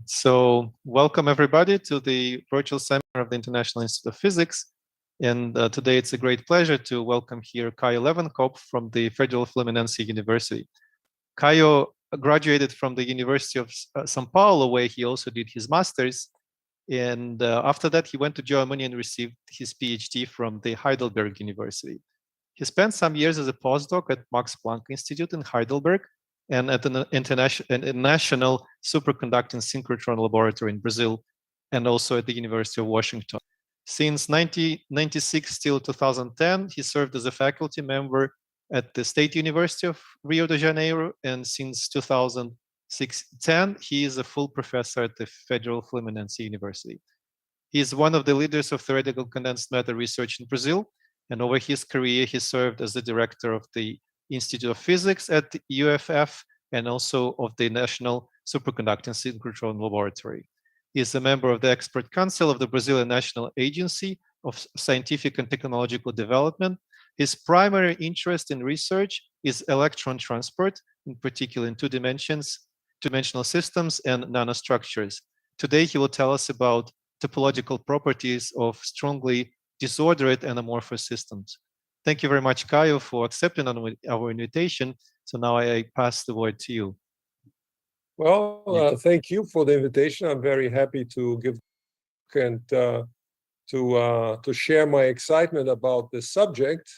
So welcome everybody to the virtual seminar of the International Institute of Physics. And today it's a great pleasure to welcome here Caio Lewenkopf from the Federal Fluminense University. Caio graduated from the University of São Paulo, where he also did his master's. And after that, he went to Germany and received his PhD from the Heidelberg University. He spent some years as a postdoc at Max Planck Institute in Heidelberg and at an national superconducting synchrotron laboratory in Brazil, and also at the University of Washington. Since 1996 till 2010, he served as a faculty member at the State University of Rio de Janeiro, and since 2010, he is a full professor at the Federal Fluminense University. He is one of the leaders of theoretical condensed matter research in Brazil, and over his career, he served as the director of the Institute of Physics at the UFF and also of the National Superconducting Synchrotron Laboratory. He is a member of the Expert Council of the Brazilian National Agency of Scientific and Technological Development. His primary interest in research is electron transport, in particular in two-dimensional systems and nanostructures. Today, he will tell us about topological properties of strongly disordered and amorphous systems. Thank you very much, Caio, for accepting our invitation. So now I pass the word to you. Well, thank you for the invitation. I'm very happy to give and to share my excitement about this subject.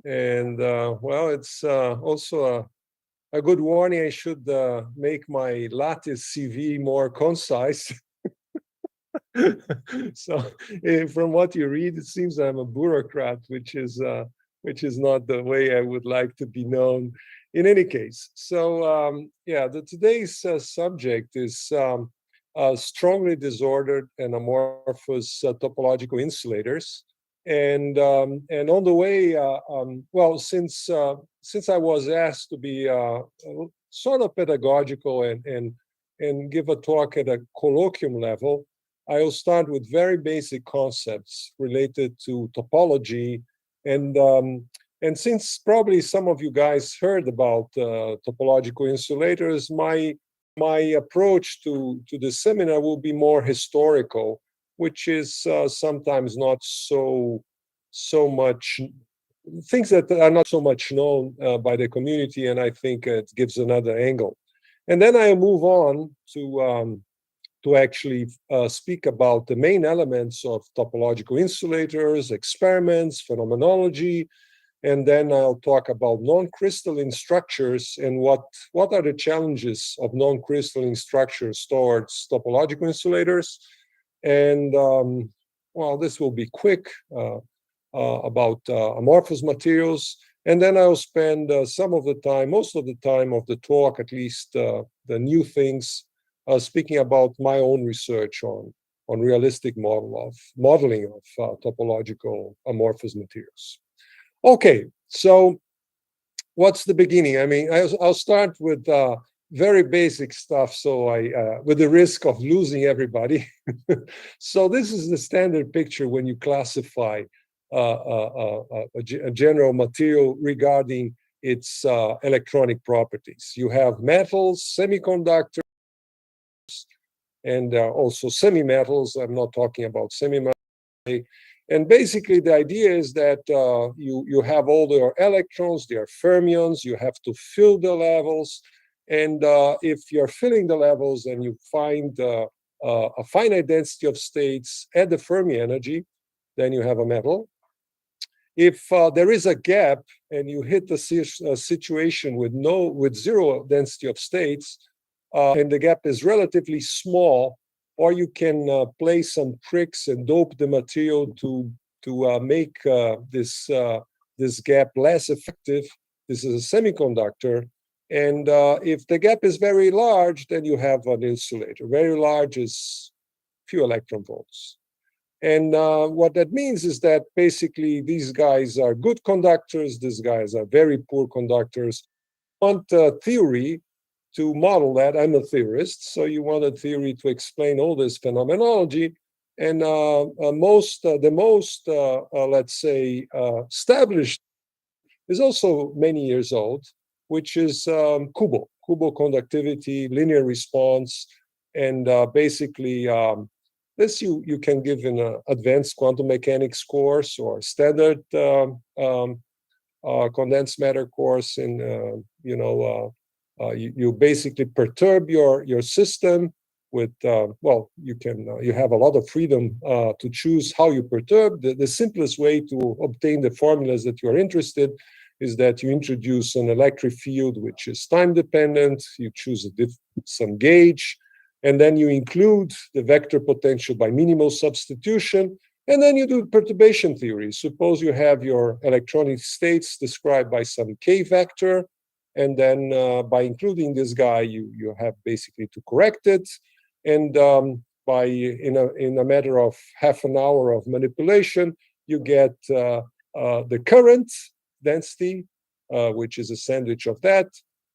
And well, it's also a good warning. I should make my lattice CV more concise. So, from what you read, it seems I'm a bureaucrat, which is not the way I would like to be known. In any case, so yeah, today's subject is strongly disordered and amorphous topological insulators, and on the way, well, since I was asked to be sort of pedagogical and give a talk at a colloquium level, I will start with very basic concepts related to topology. And since probably some of you guys heard about topological insulators, my approach to the seminar will be more historical, which is sometimes not so much things that are not so much known by the community, and I think it gives another angle. And then I move on to actually speak about the main elements of topological insulators, experiments, phenomenology, and then I'll talk about non-crystalline structures and what are the challenges of non-crystalline structures towards topological insulators. And well, this will be quick about amorphous materials. And then I'll spend some of the time, most of the time of the talk, at least the new things, speaking about my own research on realistic modeling of topological amorphous materials. Okay, so what's the beginning? I mean, I'll start with very basic stuff, so with the risk of losing everybody. So this is the standard picture when you classify a general material regarding its electronic properties. You have metals, semiconductors, and also semi-metals. I'm not talking about semi-metals. And basically, the idea is that you have all their electrons, their fermions, you have to fill the levels. And if you're filling the levels and you find a finite density of states at the Fermi energy, then you have a metal. If there is a gap and you hit the situation with zero density of states, and the gap is relatively small, or you can play some tricks and dope the material to make this gap less effective. This is a semiconductor. And if the gap is very large, then you have an insulator. Very large is few electron volts. And what that means is that basically these guys are good conductors, these guys are very poor conductors. You want theory to model that. I'm a theorist, so you want a theory to explain all this phenomenology. And the most, let's say, established is also many years old, which is Kubo conductivity, linear response. And basically, this you can give in an advanced quantum mechanics course or standard condensed matter course. And you basically perturb your system with well, you have a lot of freedom to choose how you perturb. The simplest way to obtain the formulas that you're interested is that you introduce an electric field which is time dependent. You choose some gauge, and then you include the vector potential by minimal substitution, and then you do perturbation theory. Suppose you have your electronic states described by some k vector, and then by including this guy, you have basically to correct it. And in a matter of half an hour of manipulation, you get the current density, which is a sandwich of that.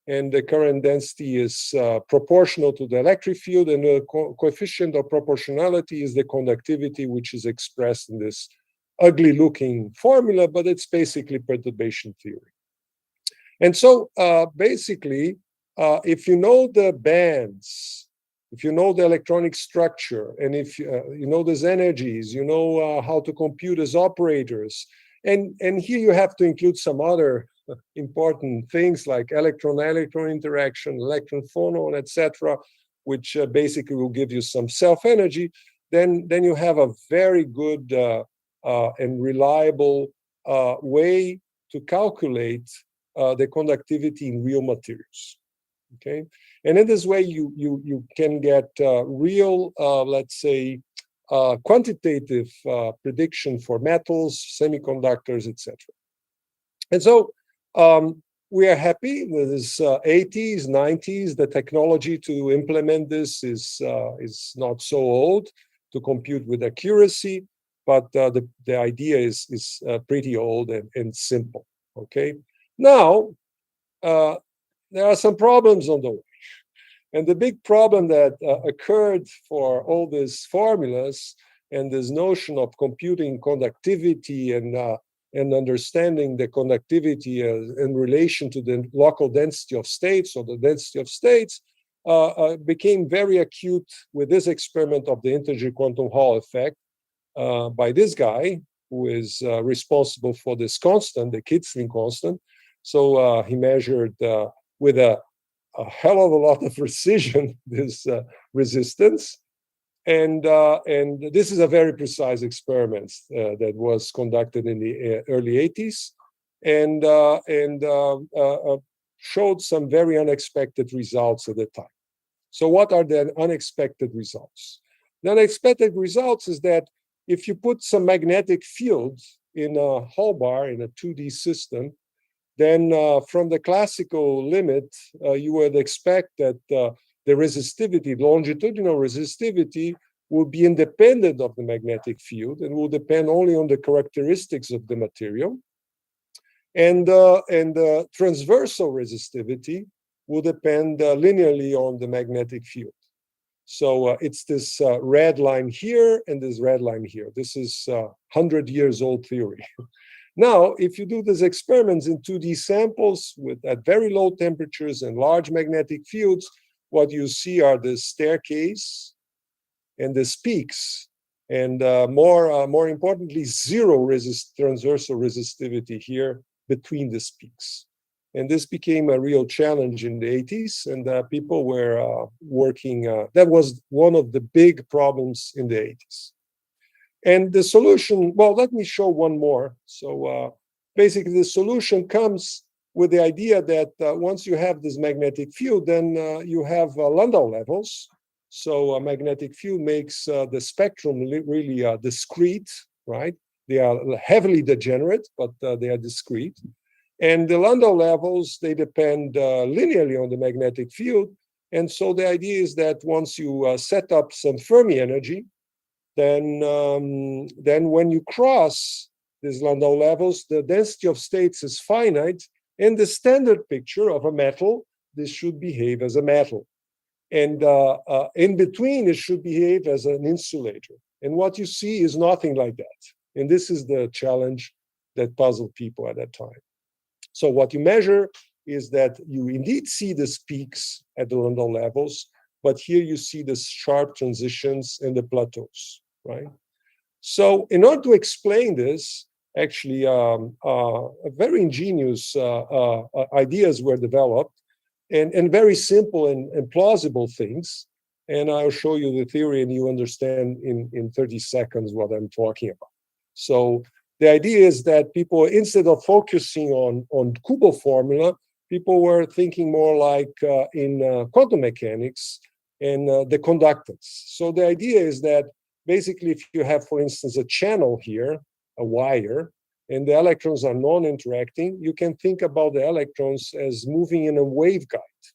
And the current density is proportional to the electric field, and the coefficient of proportionality is the conductivity, which is expressed in this ugly-looking formula, but it's basically perturbation theory. And so basically, if you know the bands, if you know the electronic structure, and if you know these energies, you know how to compute as operators, and here you have to include some other important things like electron-electron interaction, electron-phonon, etc., which basically will give you some self-energy, then you have a very good and reliable way to calculate the conductivity in real materials. Okay, and in this way you can get real, let's say, quantitative prediction for metals, semiconductors, etc. And so we are happy with this 80s, 90s. The technology to implement this is not so old to compute with accuracy, but the idea is pretty old and simple. Okay, now there are some problems on the way. And the big problem that occurred for all these formulas and this notion of computing conductivity and understanding the conductivity in relation to the local density of states or the density of states became very acute with this experiment of the integer quantum Hall effect by this guy, who is responsible for this constant, the Kitzling constant. So he measured with a hell of a lot of precision this resistance. And this is a very precise experiment that was conducted in the early 80s and showed some very unexpected results at the time. So what are the unexpected results? The unexpected results is that if you put some magnetic field in a Hall bar in a 2D system, then from the classical limit, you would expect that the resistivity, longitudinal resistivity, will be independent of the magnetic field and will depend only on the characteristics of the material. And transversal resistivity will depend linearly on the magnetic field. So it's this red line here and this red line here. This is 100 years old theory. Now, if you do these experiments in 2D samples at very low temperatures and large magnetic fields, what you see are the staircase and the peaks, and more importantly, zero transversal resistivity here between the peaks. And this became a real challenge in the 80s, and people were working. That was one of the big problems in the 80s. And the solution, well, let me show one more. So basically, the solution comes with the idea that once you have this magnetic field, then you have Landau levels. So a magnetic field makes the spectrum really discrete, right? They are heavily degenerate, but they are discrete. And the Landau levels, they depend linearly on the magnetic field. And so the idea is that once you set up some Fermi energy, then when you cross these Landau levels, the density of states is finite. In the standard picture of a metal, this should behave as a metal. And in between, it should behave as an insulator. And what you see is nothing like that. And this is the challenge that puzzled people at that time. So what you measure is that you indeed see these peaks at the Landau levels, but here you see the sharp transitions and the plateaus, right? So in order to explain this, actually, very ingenious ideas were developed, and very simple and plausible things. And I'll show you the theory, and you understand in 30 seconds what I'm talking about. So the idea is that people, instead of focusing on Kubo formula, people were thinking more like in quantum mechanics and the conductance. So the idea is that basically, if you have, for instance, a channel here, a wire, and the electrons are non-interacting, you can think about the electrons as moving in a waveguide.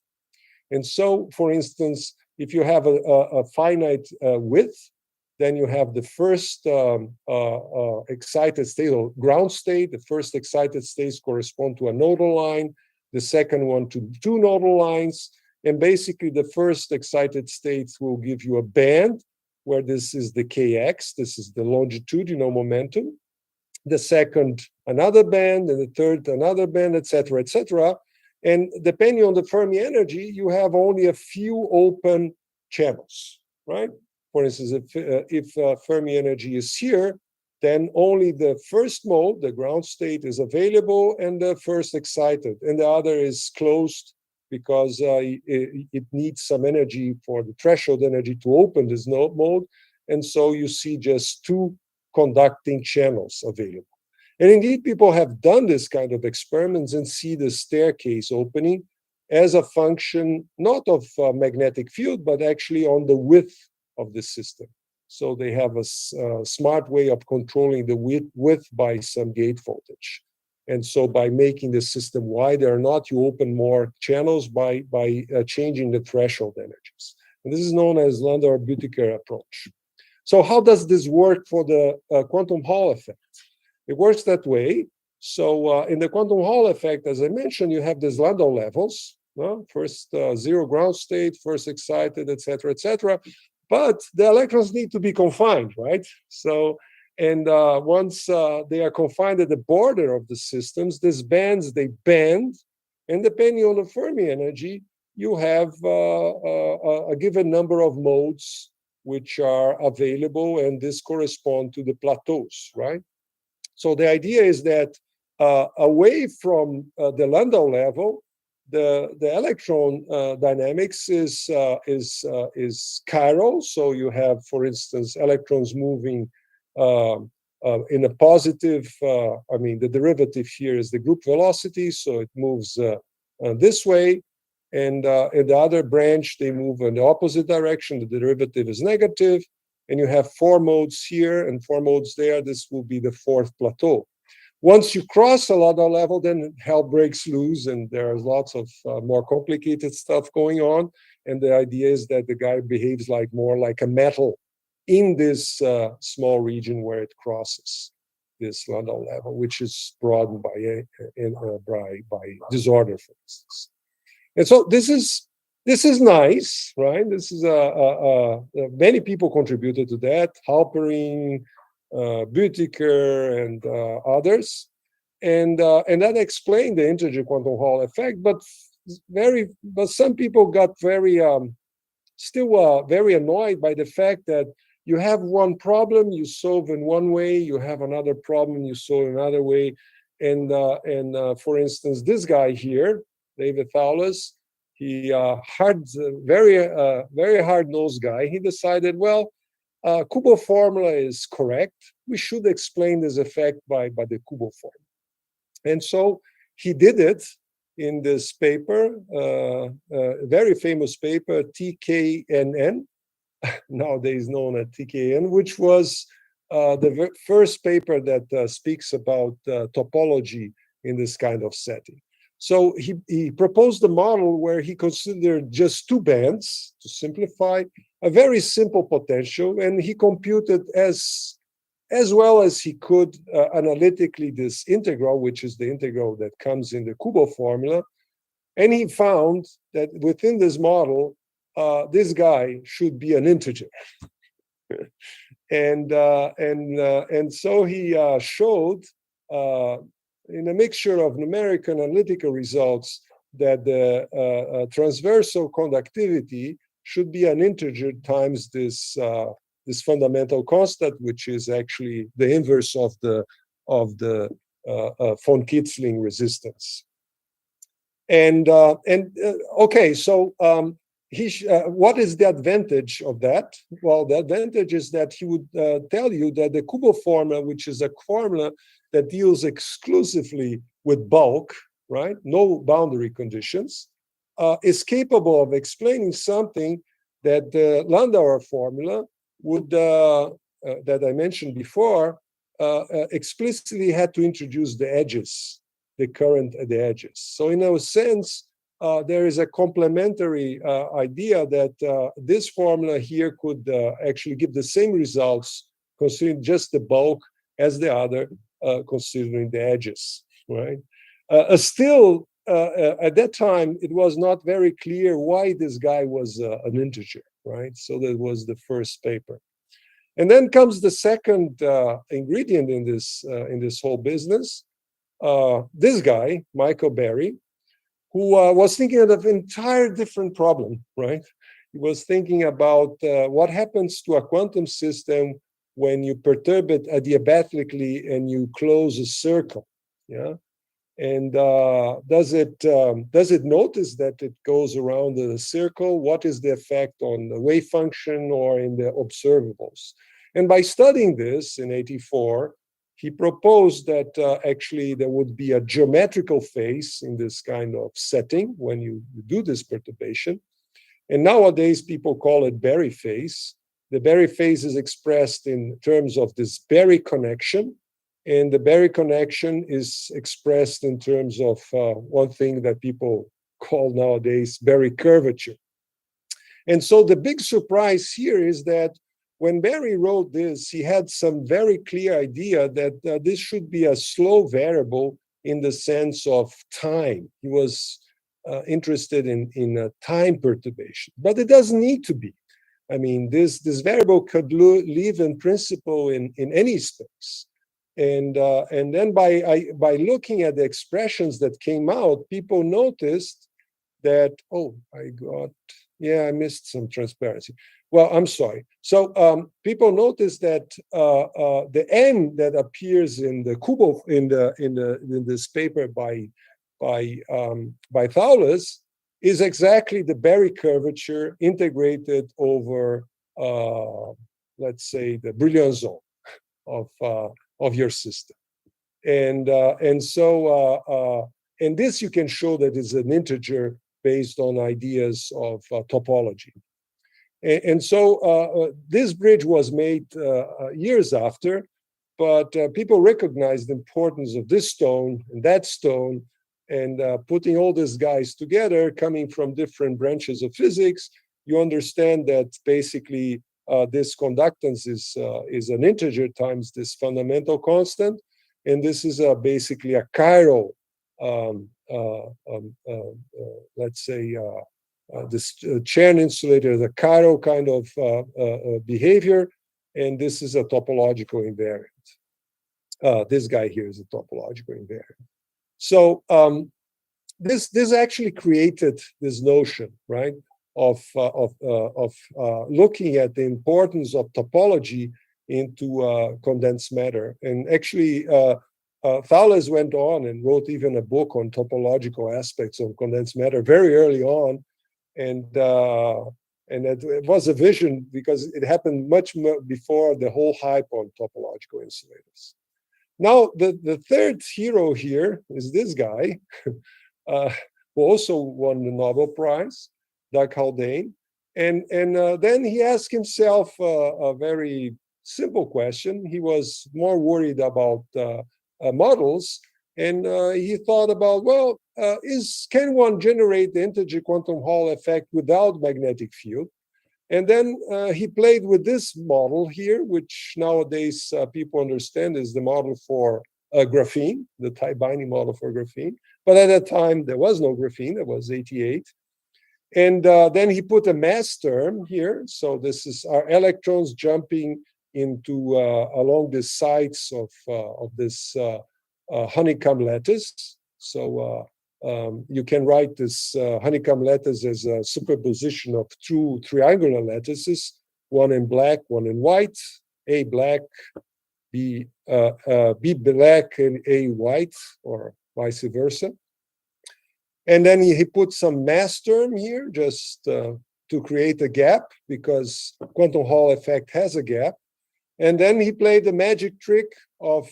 And so, for instance, if you have a finite width, then you have the first excited state or ground state. The first excited states correspond to a nodal line, the second one to two nodal lines. And basically, the first excited states will give you a band where this is the kx, this is the longitudinal momentum. The second, another band, and the third, another band, etc., etc. And depending on the Fermi energy, you have only a few open channels, right? For instance, if Fermi energy is here, then only the first mode, the ground state, is available, and the first excited, and the other is closed because it needs some energy for the threshold energy to open this mode. And so you see just two conducting channels available. And indeed, people have done this kind of experiments and see the staircase opening as a function, not of magnetic field, but actually on the width of the system. So they have a smart way of controlling the width by some gate voltage. And so by making the system wider or not, you open more channels by changing the threshold energies. And this is known as Landauer-Büttiker approach. So how does this work for the quantum Hall effect? It works that way. So in the quantum Hall effect, as I mentioned, you have these Landau levels. First zero ground state, first excited, etc., etc. But the electrons need to be confined, right? So, and once they are confined at the border of the systems, these bands, they bend, and depending on the Fermi energy, you have a given number of modes which are available, and this correspond to the plateaus, right? So the idea is that away from the Landau level, the electron dynamics is chiral. So you have, for instance, electrons moving in a positive. I mean, the derivative here is the group velocity, so it moves this way. And in the other branch, they move in the opposite direction. The derivative is negative. And you have four modes here and four modes there. This will be the fourth plateau. Once you cross a Landau level, then hell breaks loose, and there's lots of more complicated stuff going on. And the idea is that the guy behaves like more like a metal in this small region where it crosses this Landau level, which is broadened by disorder, for instance. And so this is nice, right? This is many people contributed to that. Halperin, Büttiker, and others, and that explained the integer quantum Hall effect. But some people got very very annoyed by the fact that you have one problem you solve in one way, you have another problem you solve another way, and for instance, this guy here, David Fowles, he very hard-nosed guy. He decided, well, Kubo formula is correct. We should explain this effect by the Kubo formula. And so he did it in this paper, very famous paper, TKNN, nowadays known as TKN, which was the first paper that speaks about topology in this kind of setting. So he proposed a model where he considered just two bands, to simplify, a very simple potential, and he computed as well as he could analytically this integral, which is the integral that comes in the Kubo formula. And he found that within this model, this guy should be an integer. and so he showed in a mixture of numerical and analytical results that the transversal conductivity should be an integer times this fundamental constant, which is actually the inverse of the von Kitzling resistance. And okay, so what is the advantage of that? Well, the advantage is that he would tell you that the Kubo formula, which is a formula that deals exclusively with bulk, right? No boundary conditions, is capable of explaining something that the Landauer formula would, that I mentioned before, explicitly had to introduce the edges, the current at the edges. So in a sense, there is a complementary idea that this formula here could actually give the same results considering just the bulk as the other, considering the edges, right? Still, at that time, it was not very clear why this guy was an integer, right? So that was the first paper. And then comes the second ingredient in this whole business. This guy, Michael Berry, who was thinking of an entire different problem, right? He was thinking about what happens to a quantum system when you perturb it adiabatically and you close a circle, yeah? And does it notice that it goes around the circle? What is the effect on the wave function or in the observables? And by studying this in '84, he proposed that actually there would be a geometrical phase in this kind of setting when you do this perturbation. And nowadays, people call it Berry phase. The Berry phase is expressed in terms of this Berry connection. And the Berry connection is expressed in terms of one thing that people call nowadays Berry curvature. And so the big surprise here is that when Berry wrote this, he had some very clear idea that this should be a slow variable in the sense of time. He was interested in time perturbation, but it doesn't need to be. I mean, this variable could live in principle in any space. And then by looking at the expressions that came out, people noticed that, oh, I missed some transparency. Well, I'm sorry. So people noticed that the n that appears in the Kubo in this paper by Thouless is exactly the Berry curvature integrated over, let's say, the Brillouin zone of your system, and this you can show that is an integer based on ideas of topology. And so this bridge was made years after, but people recognized the importance of this stone and that stone, and putting all these guys together, coming from different branches of physics, you understand that basically this conductance is an integer times this fundamental constant, and this is basically a chiral, let's say, this Chern insulator is a chiral kind of behavior, and this is a topological invariant. This guy here is a topological invariant. So this actually created this notion, right, of looking at the importance of topology into condensed matter. And actually, Thouless went on and wrote even a book on topological aspects of condensed matter very early on. And it was a vision because it happened much more before the whole hype on topological insulators. Now, the third hero here is this guy, who also won the Nobel Prize, Doug Haldane. And then he asked himself a very simple question. He was more worried about models. And he thought about, well, can one generate the integer quantum Hall effect without magnetic field? And then he played with this model here, which nowadays people understand is the model for graphene, the type binding model for graphene. But at that time, there was no graphene. It was '88. And then he put a mass term here. So this is our electrons jumping into along the sides of this honeycomb lattice. So you can write this honeycomb lattice as a superposition of two triangular lattices, one in black, one in white, A black, B black, and A white, or vice versa. And then he put some mass term here just to create a gap, because quantum Hall effect has a gap. And then he played the magic trick of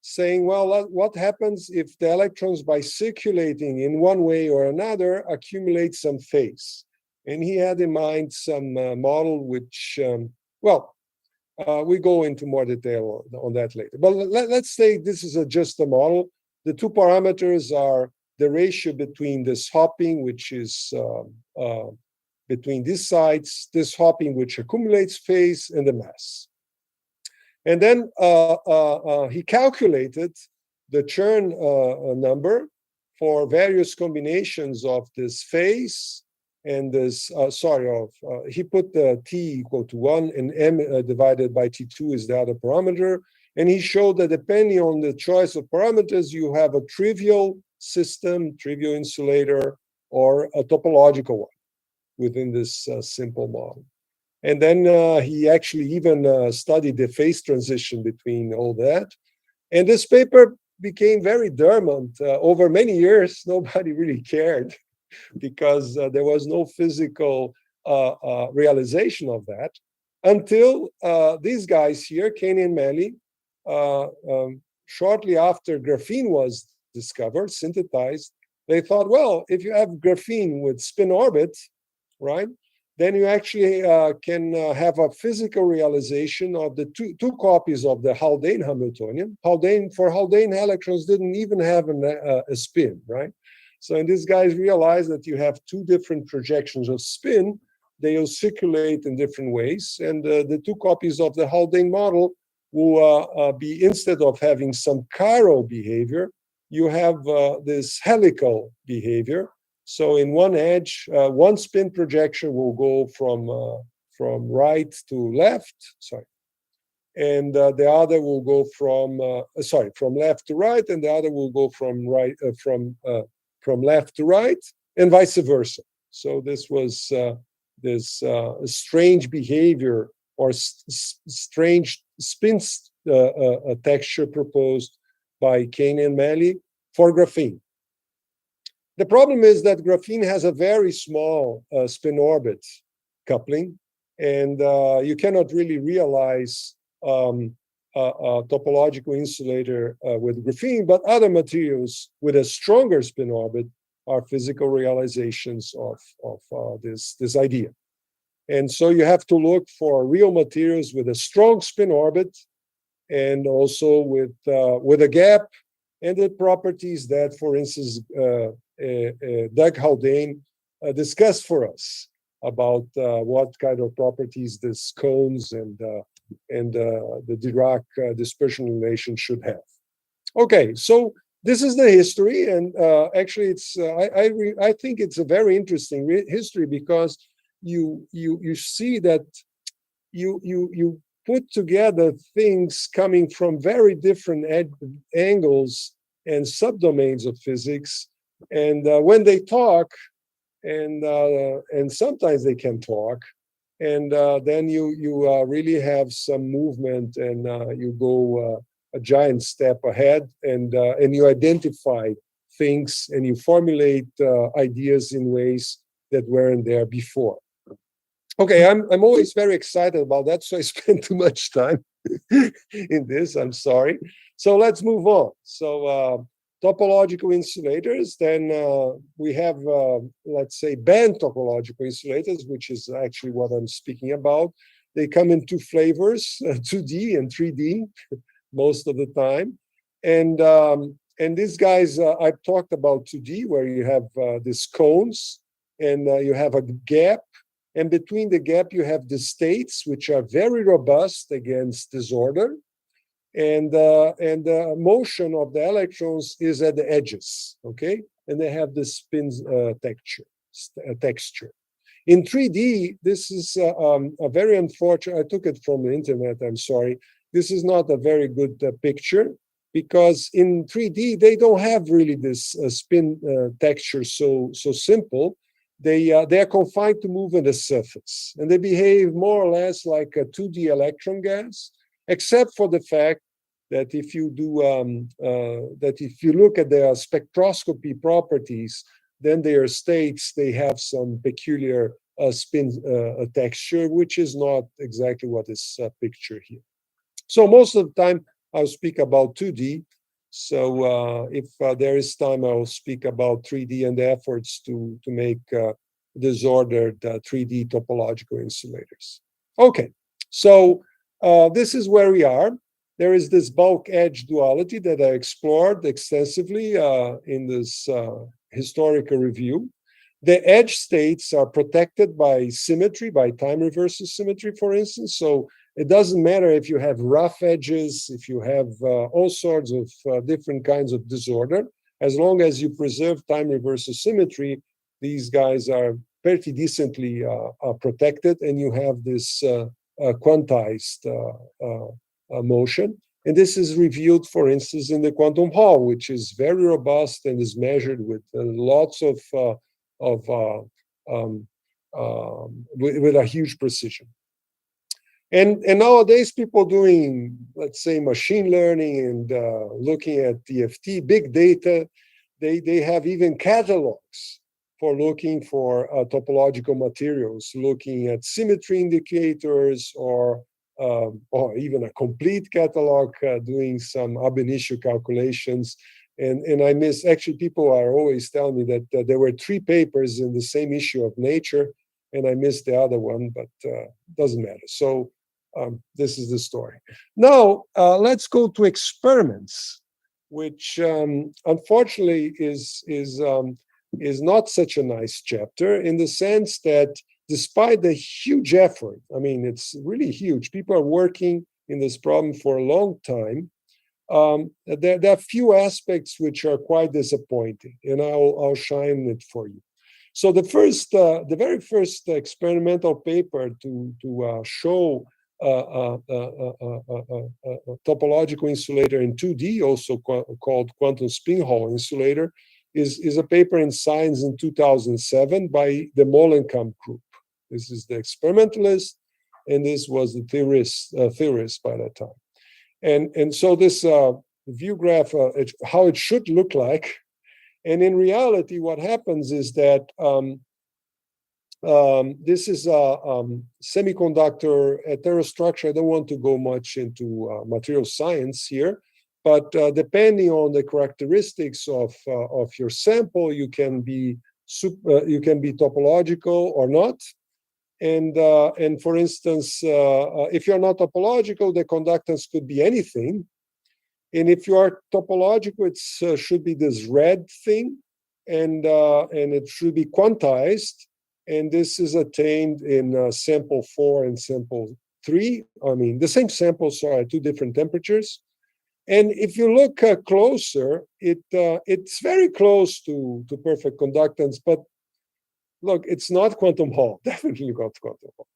saying, well, what happens if the electrons, by circulating in one way or another, accumulate some phase? And he had in mind some model which, we go into more detail on that later. But let's say this is just a model. The two parameters are the ratio between this hopping, which is between these sides, this hopping which accumulates phase, and the mass. And then he calculated the Chern number for various combinations of this phase and this, he put the t equal to 1, and m divided by t2 is the other parameter. And he showed that depending on the choice of parameters, you have a trivial system, trivial insulator, or a topological one within this simple model. And then he actually even studied the phase transition between all that. And this paper became very dormant. Over many years, nobody really cared because there was no physical realization of that until these guys here, Kane and Malley, shortly after graphene was discovered, synthesized, they thought, well, if you have graphene with spin orbit, right, then you actually can have a physical realization of the two copies of the Haldane Hamiltonian. For Haldane, electrons didn't even have a spin, right? So and these guys realized that you have two different projections of spin. They will circulate in different ways. And the two copies of the Haldane model will be, instead of having some chiral behavior, you have this helical behavior. So in one edge, one spin projection will go from right to left, and the other will go from left to right, and the other will go from left to right, and vice versa. So this was this strange behavior or strange spin texture proposed by Kane and Malley for graphene. The problem is that graphene has a very small spin orbit coupling, and you cannot really realize a topological insulator with graphene, but other materials with a stronger spin orbit are physical realizations of this idea. And so you have to look for real materials with a strong spin orbit and also with a gap and the properties that, for instance, Doug Haldane discussed for us about what kind of properties this cones and the Dirac dispersion relation should have. Okay, so this is the history, and actually, it's I think it's a very interesting history because you see that you put together things coming from very different angles and subdomains of physics, and when they talk, and sometimes they can talk, and then you really have some movement, and you go a giant step ahead, and you identify things, and you formulate ideas in ways that weren't there before. Okay, I'm always very excited about that, so I spend too much time in this. I'm sorry. So let's move on. So topological insulators. Then we have, let's say, band topological insulators, which is actually what I'm speaking about. They come in two flavors, 2D and 3D, most of the time. And these guys, I've talked about 2D, where you have these cones, and you have a gap. And between the gap, you have the states, which are very robust against disorder. And the motion of the electrons is at the edges, okay? And they have the spin texture. In 3D, this is a very unfortunate, I took it from the internet, I'm sorry. This is not a very good picture. because in 3D they don't have really this spin texture so simple. They are confined to move on the surface, and they behave more or less like a 2D electron gas, except for the fact that if you do that if you look at their spectroscopy properties, then their states, they have some peculiar spin texture, which is not exactly what is pictured here. So most of the time I'll speak about 2D. So if there is time, I'll speak about 3D and the efforts to make disordered 3D topological insulators. Okay, so this is where we are. There is this bulk edge duality that I explored extensively in this historical review. The edge states are protected by symmetry, by time reversal symmetry, for instance. So it doesn't matter if you have rough edges, if you have all sorts of different kinds of disorder, as long as you preserve time reversal symmetry, these guys are pretty decently protected, and you have this quantized motion. And this is reviewed, for instance, in the quantum Hall, which is very robust and is measured with lots of with a huge precision. And nowadays, people doing, let's say, machine learning and looking at DFT, big data, they have even catalogs for looking for topological materials, looking at symmetry indicators, or even a complete catalog, doing some ab initio calculations. And I miss, actually, people are always telling me that there were 3 papers in the same issue of Nature, and I missed the other one, but doesn't matter. So this is the story. Now, let's go to experiments, which unfortunately is not such a nice chapter, in the sense that despite the huge effort, I mean, it's really huge. People are working in this problem for a long time. There are few aspects which are quite disappointing, and I'll shine it for you. So the very first experimental paper to show a topological insulator in 2D, also called quantum spin Hall insulator, is a paper in Science in 2007 by the Molenkamp group. This is the experimentalist, and this was the theorist by that time. And so this view graph, how it should look like. And in reality, what happens is that this is a semiconductor heterostructure. I don't want to go much into material science here, but depending on the characteristics of your sample, you can be topological or not. And for instance, if you're not topological, the conductance could be anything. And if you are topological, it should be this red thing, and it should be quantized. And this is attained in sample 4 and sample 3. I mean, the same samples are at 2 different temperatures. And if you look closer, it's very close to perfect conductance, but look, it's not quantum Hall, definitely not quantum Hall.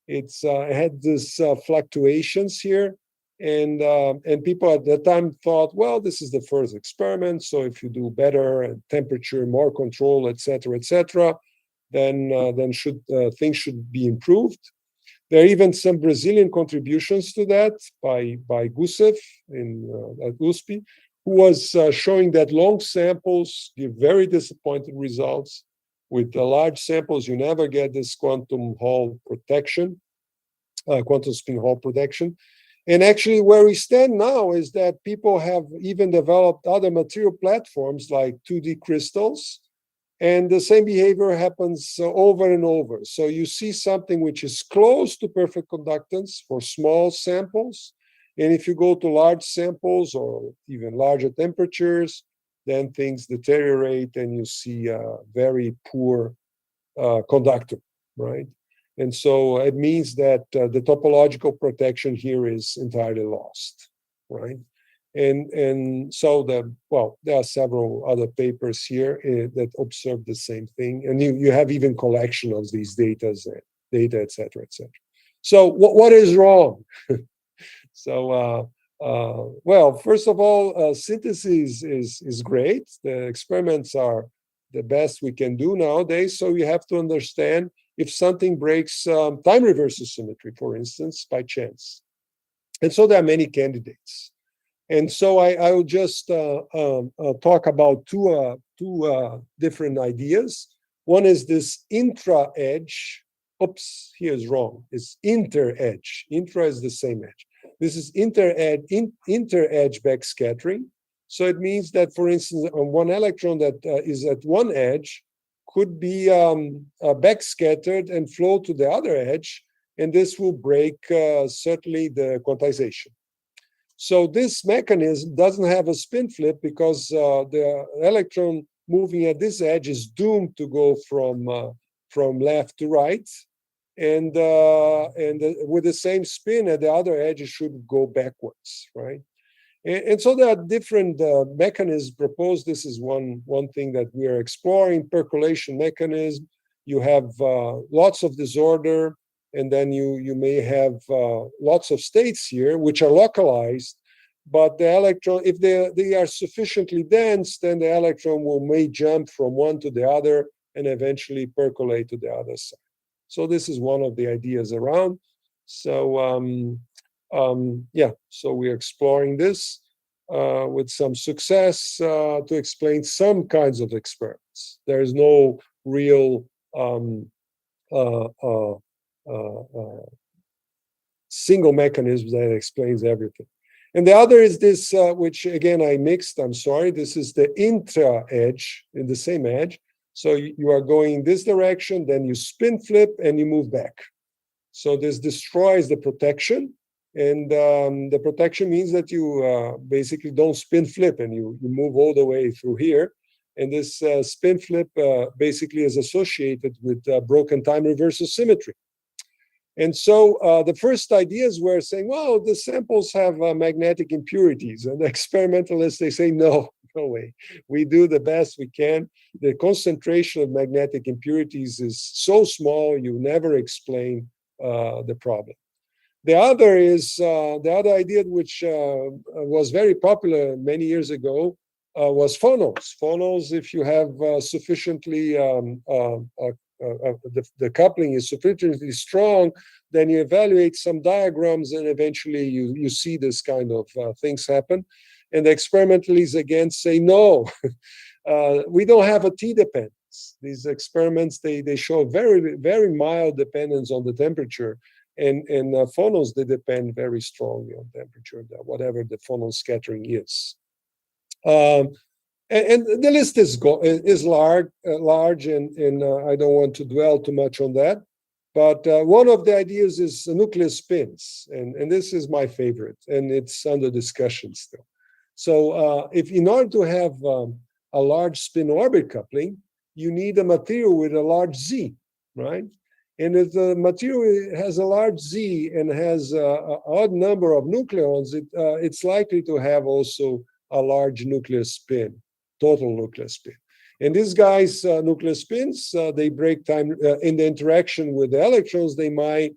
It had these fluctuations here, and people at that time thought, well, this is the first experiment, so if you do better and temperature, more control, etc., then things should be improved. There are even some Brazilian contributions to that by Gusev at USP, who was showing that long samples give very disappointing results. With the large samples, you never get this quantum Hall protection, quantum spin Hall protection. And actually, where we stand now is that people have even developed other material platforms like 2D crystals, and the same behavior happens over and over. So you see something which is close to perfect conductance for small samples, and if you go to large samples or even larger temperatures, then things deteriorate and you see a very poor conductor, right? And so it means that the topological protection here is entirely lost, right? And so there are several other papers here that observe the same thing, and you have even collection of these data, et cetera. So what is wrong? So Well, first of all, synthesis is great. The experiments are the best we can do nowadays. So you have to understand if something breaks time reversal symmetry, for instance, by chance. And so there are many candidates. And so I will just talk about two different ideas. One is this intra-edge. Oops, here is wrong. It's inter-edge. Intra is the same edge. This is inter-edge backscattering. So it means that, for instance, on one electron that is at one edge could be backscattered and flow to the other edge, and this will break certainly the quantization. So this mechanism doesn't have a spin flip because the electron moving at this edge is doomed to go from left to right, and with the same spin at the other edge, it should go backwards, right? And so there are different mechanisms proposed. This is one thing that we are exploring: percolation mechanism. You have lots of disorder, and then you may have lots of states here which are localized, but the electron, if they are sufficiently dense, then the electron may jump from one to the other and eventually percolate to the other side. So this is one of the ideas around. So yeah, so we're exploring this with some success to explain some kinds of experiments. There is no real single mechanism that explains everything. And the other is this, which again I mixed, I'm sorry, this is the intra-edge in the same edge. So you are going in this direction, then you spin flip and you move back. So this destroys the protection. And the protection means that you basically don't spin flip and you move all the way through here. And this spin flip basically is associated with broken time reversal symmetry. And so the first ideas were saying, well, the samples have magnetic impurities. And the experimentalists, they say, no way. We do the best we can. The concentration of magnetic impurities is so small, you never explain the problem. The other is the other idea, which was very popular many years ago, was phonos. Phonos, if you have sufficiently, the coupling is sufficiently strong, then you evaluate some diagrams and eventually you see this kind of things happen. And the experimentalists again say, no, we don't have a T dependence. These experiments, they show very, very mild dependence on the temperature. And phonos, they depend very strongly on temperature, whatever the phonon scattering is. And the list is large, and I don't want to dwell too much on that. But one of the ideas is nucleus spins, and this is my favorite, and it's under discussion still. So if in order to have a large spin-orbit coupling, you need a material with a large Z, right? And if the material has a large Z and has an odd number of nucleons, it's likely to have also a large nucleus spin, total nucleus spin. And these guys, nucleus spins, they break time in the interaction with the electrons. They might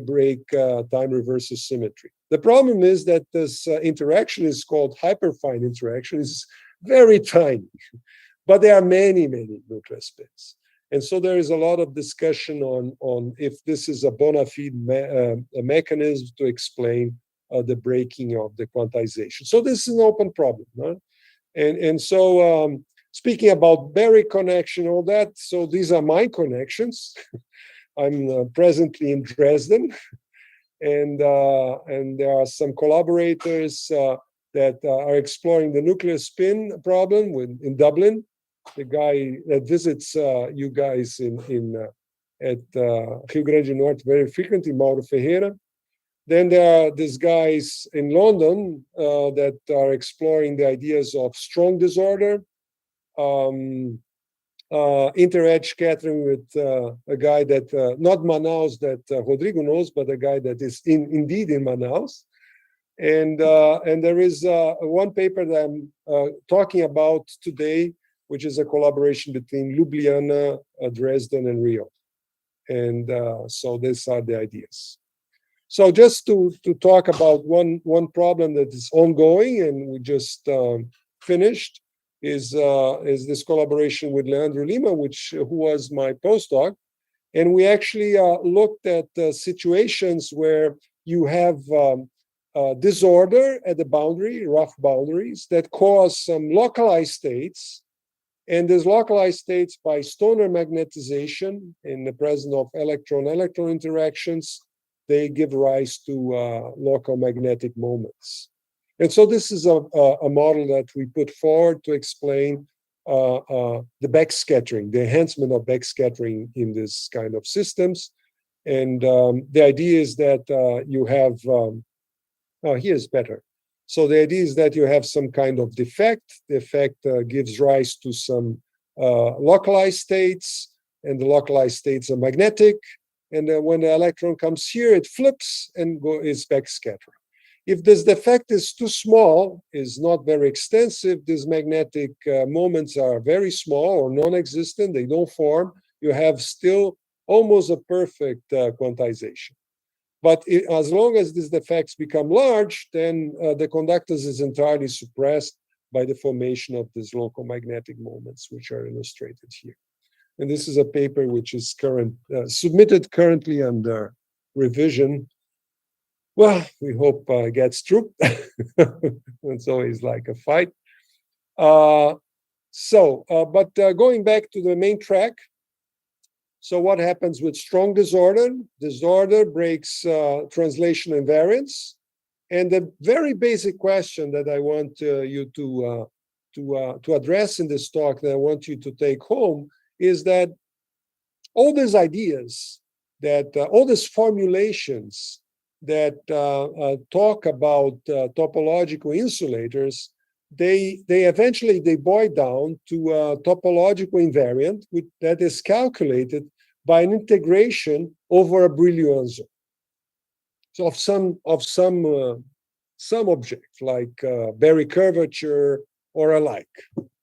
break time reversal symmetry. The problem is that this interaction is called hyperfine interaction. It's very tiny, but there are many nucleus spins. And so there is a lot of discussion on if this is a bona fide mechanism to explain the breaking of the quantization. So this is an open problem, right? And so speaking about Berry connection, all that, so these are my connections. I'm presently in Dresden, and there are some collaborators that are exploring the nucleus spin problem in Dublin. The guy that visits you guys at Rio Grande do Norte very frequently, Mauro Ferreira. Then there are these guys in London that are exploring the ideas of strong disorder, inter-edge scattering with a guy that, not Manaus that Rodrigo knows, but a guy that is indeed in Manaus. And there is one paper that I'm talking about today, which is a collaboration between Ljubljana, Dresden, and Rio. And so these are the ideas. So just to talk about one problem that is ongoing and we just finished is this collaboration with Leandro Lima, who was my postdoc, and we actually looked at situations where you have disorder at the boundary, rough boundaries, that cause some localized states. And these localized states, by stoner magnetization in the presence of electron-electron interactions, they give rise to local magnetic moments. And so this is a model that we put forward to explain the backscattering, the enhancement of backscattering in this kind of systems. And the idea is that you have, here's better. So the idea is that you have some kind of defect. The effect gives rise to some localized states, and the localized states are magnetic. And when the electron comes here, it flips and is backscattering. If this defect is too small, is not very extensive, these magnetic moments are very small or non-existent, they don't form, you have still almost a perfect quantization. But as long as these defects become large, then the conductance is entirely suppressed by the formation of these local magnetic moments, which are illustrated here. And this is a paper which is submitted currently under revision. Well, we hope it gets through. It's always like a fight. But going back to the main track, so what happens with strong disorder? Disorder breaks translation invariance. And the very basic question that I want you to address in this talk, that I want you to take home, is that all these ideas, all these formulations that talk about topological insulators, they eventually boil down to a topological invariant that is calculated by an integration over a Brillouin zone. So of some object like Berry curvature or alike.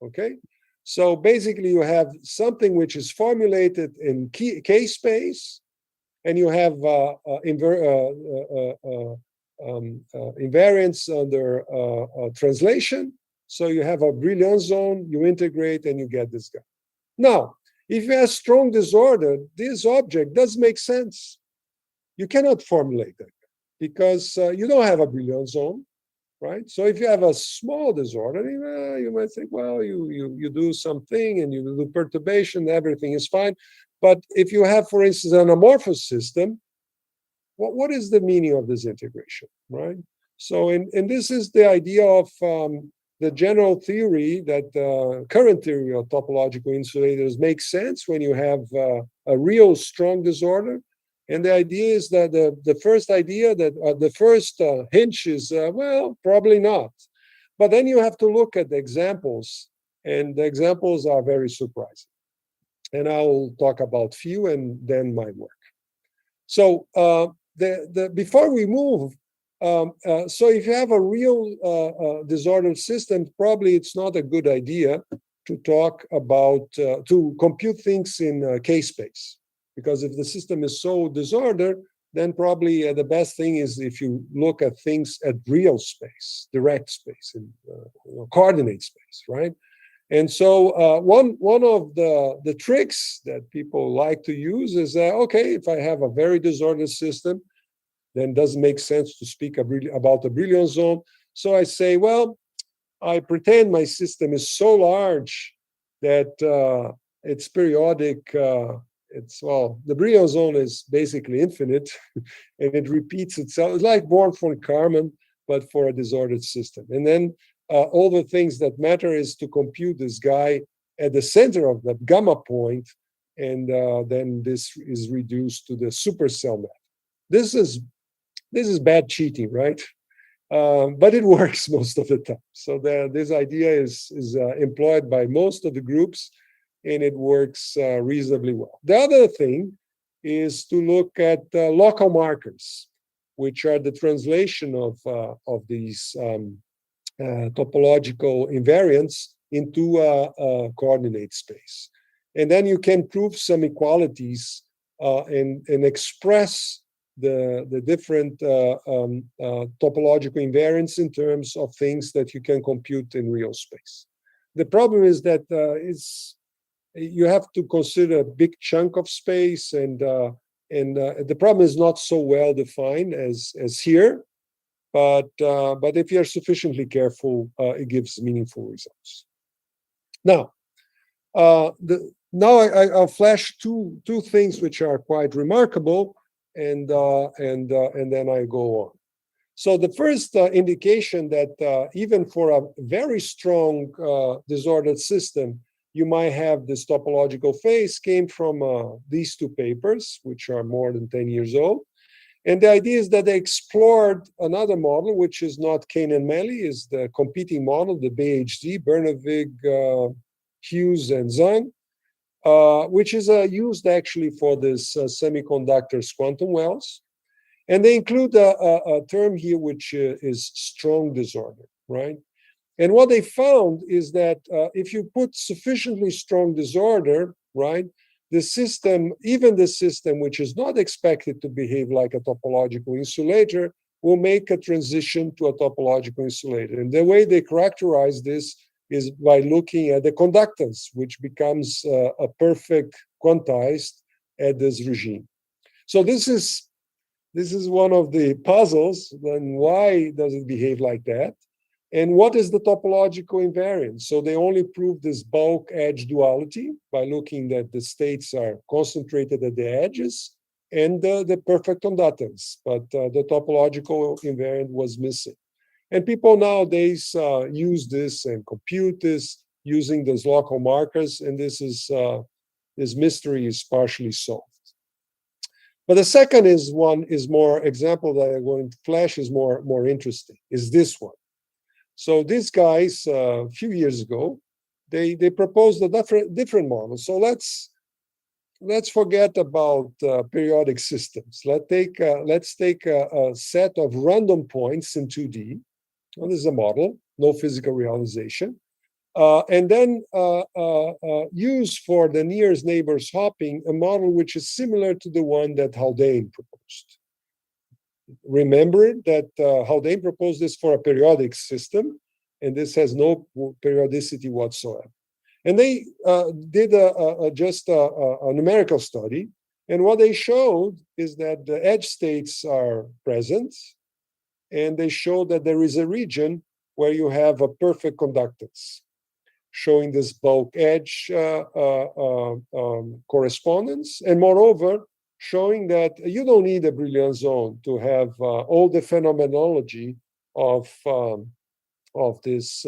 Okay. So basically, you have something which is formulated in K space, and you have invariance under translation. So you have a Brillouin zone, you integrate, and you get this guy. Now, if you have strong disorder, this object does make sense. You cannot formulate that because you don't have a Brillouin zone. Right? So if you have a small disorder, you might think, well, you do something and you do perturbation, everything is fine. But if you have, for instance, an amorphous system, what is the meaning of this integration, right? So, and this is the idea of the general theory that current theory of topological insulators makes sense when you have a real strong disorder. And the idea is that the first idea that the first hinge is, well, probably not. But then you have to look at the examples, and the examples are very surprising. And I'll talk about few and then my work. So before we move, so if you have a real disordered system, probably it's not a good idea to talk about, to compute things in K-space. Because if the system is so disordered, then probably the best thing is if you look at things at real space, direct space, and coordinate space, right? And so one of the tricks that people like to use is that, okay, if I have a very disordered system, then it doesn't make sense to speak about a Brillouin zone. So I say, well, I pretend my system is so large that it's periodic. The Brillouin zone is basically infinite, and it repeats itself. It's like Born von Karman, but for a disordered system. And then all the things that matter is to compute this guy at the center of the gamma point, and then this is reduced to the supercell map. This is bad cheating, right? But it works most of the time. So this idea is employed by most of the groups, and it works reasonably well. The other thing is to look at local markers, which are the translation of these topological invariants into a coordinate space. And then you can prove some equalities and express the different topological invariants in terms of things that you can compute in real space. The problem is that you have to consider a big chunk of space, and the problem is not so well defined as here. But if you're sufficiently careful, it gives meaningful results. Now, I'll flash two things which are quite remarkable, and then I go on. So the first indication that even for a very strong disordered system, you might have this topological phase came from these two papers, which are more than 10 years old. And the idea is that they explored another model, which is not Kane and Melly, is the competing model, the BHD, Bernavig, Hughes, and Zhang, which is used actually for this semiconductors quantum wells. And they include a term here, which is strong disorder, right? And what they found is that if you put sufficiently strong disorder, right, the system, even the system which is not expected to behave like a topological insulator, will make a transition to a topological insulator. And the way they characterize this is by looking at the conductance, which becomes a perfect quantized at this regime. So this is one of the puzzles. Then why does it behave like that? And what is the topological invariance? So they only prove this bulk edge duality by looking that the states are concentrated at the edges and the perfect conductance, but the topological invariant was missing. And people nowadays use this and compute this using those local markers, and this mystery is partially solved. But the second is more example that I'm going to flash is more interesting, is this one. So these guys, a few years ago, they proposed a different model. So let's forget about periodic systems. Let's take a set of random points in 2D. Well, this is a model, no physical realization, and then use for the nearest neighbors hopping a model which is similar to the one that Haldane proposed. Remember that Haldane proposed this for a periodic system, and this has no periodicity whatsoever. And they did just a numerical study, and what they showed is that the edge states are present, and they show that there is a region where you have a perfect conductance, showing this bulk edge correspondence, and moreover, showing that you don't need a Brillouin zone to have all the phenomenology of this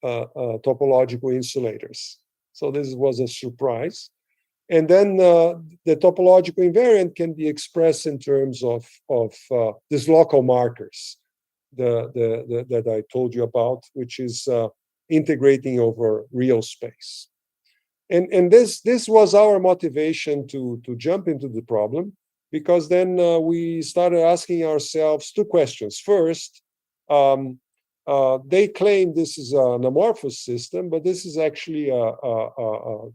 topological insulators. So this was a surprise. And then the topological invariant can be expressed in terms of these local markers that I told you about, which is integrating over real space. And this was our motivation to jump into the problem, because then we started asking ourselves two questions. First, they claim this is an amorphous system, but this is actually a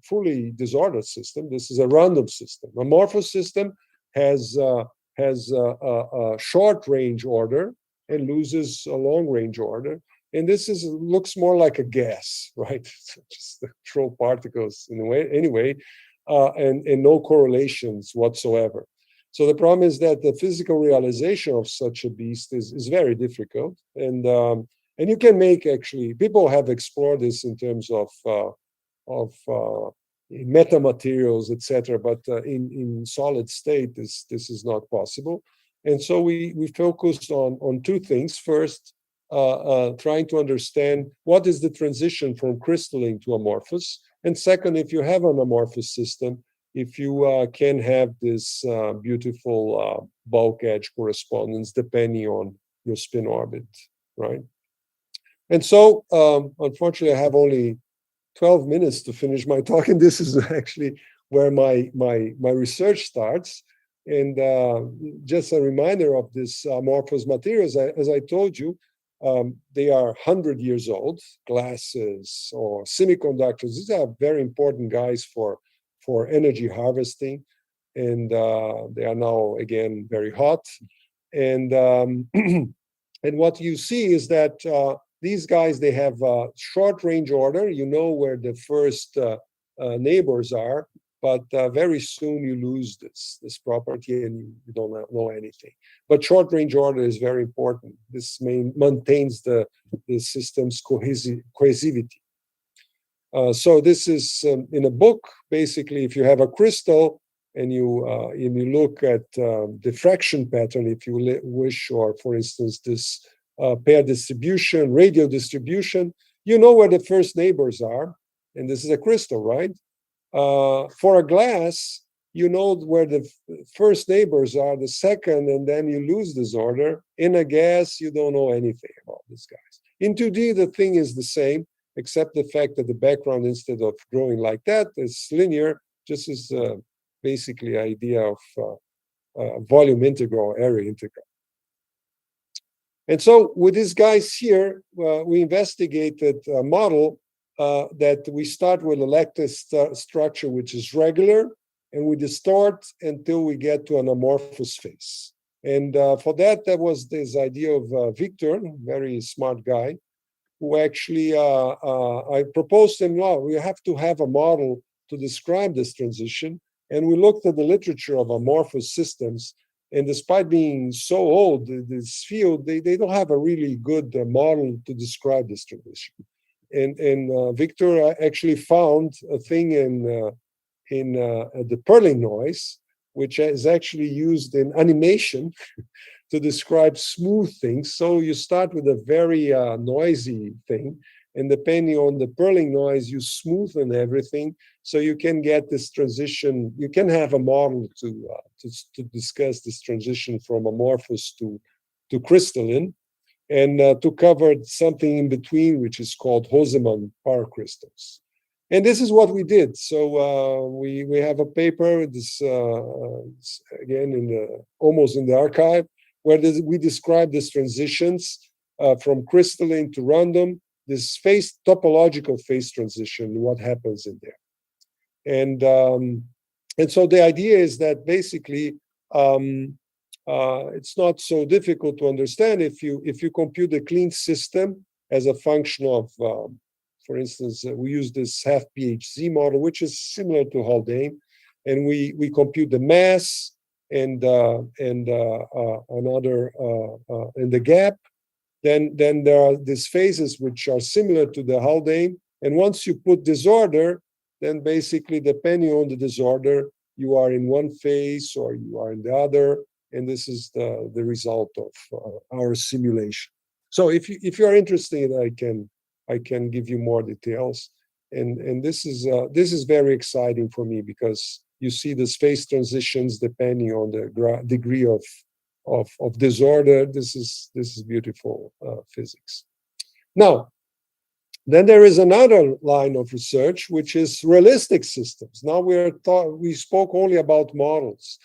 fully disordered system. This is a random system. Amorphous system has a short range order and loses a long range order. And this looks more like a gas, right? Just throw particles in a way, anyway, and no correlations whatsoever. So the problem is that the physical realization of such a beast is very difficult, and you can make, actually, people have explored this in terms of metamaterials, etc. But in solid state, this is not possible. And so we focused on two things. First, trying to understand what is the transition from crystalline to amorphous. And second, if you have an amorphous system, if you can have this beautiful bulk edge correspondence depending on your spin orbit, right? And so, unfortunately, I have only 12 minutes to finish my talk, and this is actually where my research starts. And just a reminder of this amorphous materials, as I told you, they are 100 years old, glasses or semiconductors. These are very important guys for energy harvesting. and they are now again very hot. And and what you see is that these guys, they have short range order. You know where the first neighbors are, but very soon you lose this property and you don't know anything. But short range order is very important. This maintains the system's cohesivity. So this is in a book. Basically, if you have a crystal and you look at diffraction pattern, if you wish, or for instance this pair distribution, radial distribution, you know where the first neighbors are, and this is a crystal, right? For a glass, you know where the first neighbors are, the second, and then you lose this order. In a gas, you don't know anything about these guys. In 2D, the thing is the same, except the fact that the background, instead of growing like that, is linear. Just is basically idea of volume integral, area integral. And so with these guys here, we investigated a model that we start with a lattice structure, which is regular, and we distort until we get to an amorphous phase. And for that, there was this idea of Victor, very smart guy, who actually, I proposed to him, well, we have to have a model to describe this transition. And we looked at the literature of amorphous systems. And despite being so old, this field, they don't have a really good model to describe this transition. And Victor actually found a thing in the Perling noise, which is actually used in animation to describe smooth things. So you start with a very noisy thing, and depending on the Perling noise, you smoothen everything, so you can get this transition. You can have a model to discuss this transition from amorphous to crystalline, and to cover something in between, which is called Hosemann power crystals. And this is what we did. So we have a paper, this again almost in the archive, where we describe these transitions from crystalline to random, this phase, topological phase transition, what happens in there. And so the idea is that basically it's not so difficult to understand if you compute a clean system as a function of, for instance, we use this half PHZ model, which is similar to Haldane, and we compute the mass and another and the gap. Then there are these phases which are similar to the Haldane, and once you put disorder, then basically depending on the disorder, you are in one phase or you are in the other, and this is the result of our simulation. So if you are interested, I can give you more details, and this is very exciting for me because you see the phase transitions depending on the degree of disorder. This is beautiful physics. Now, then there is another line of research, which is realistic systems. Now we spoke only about models.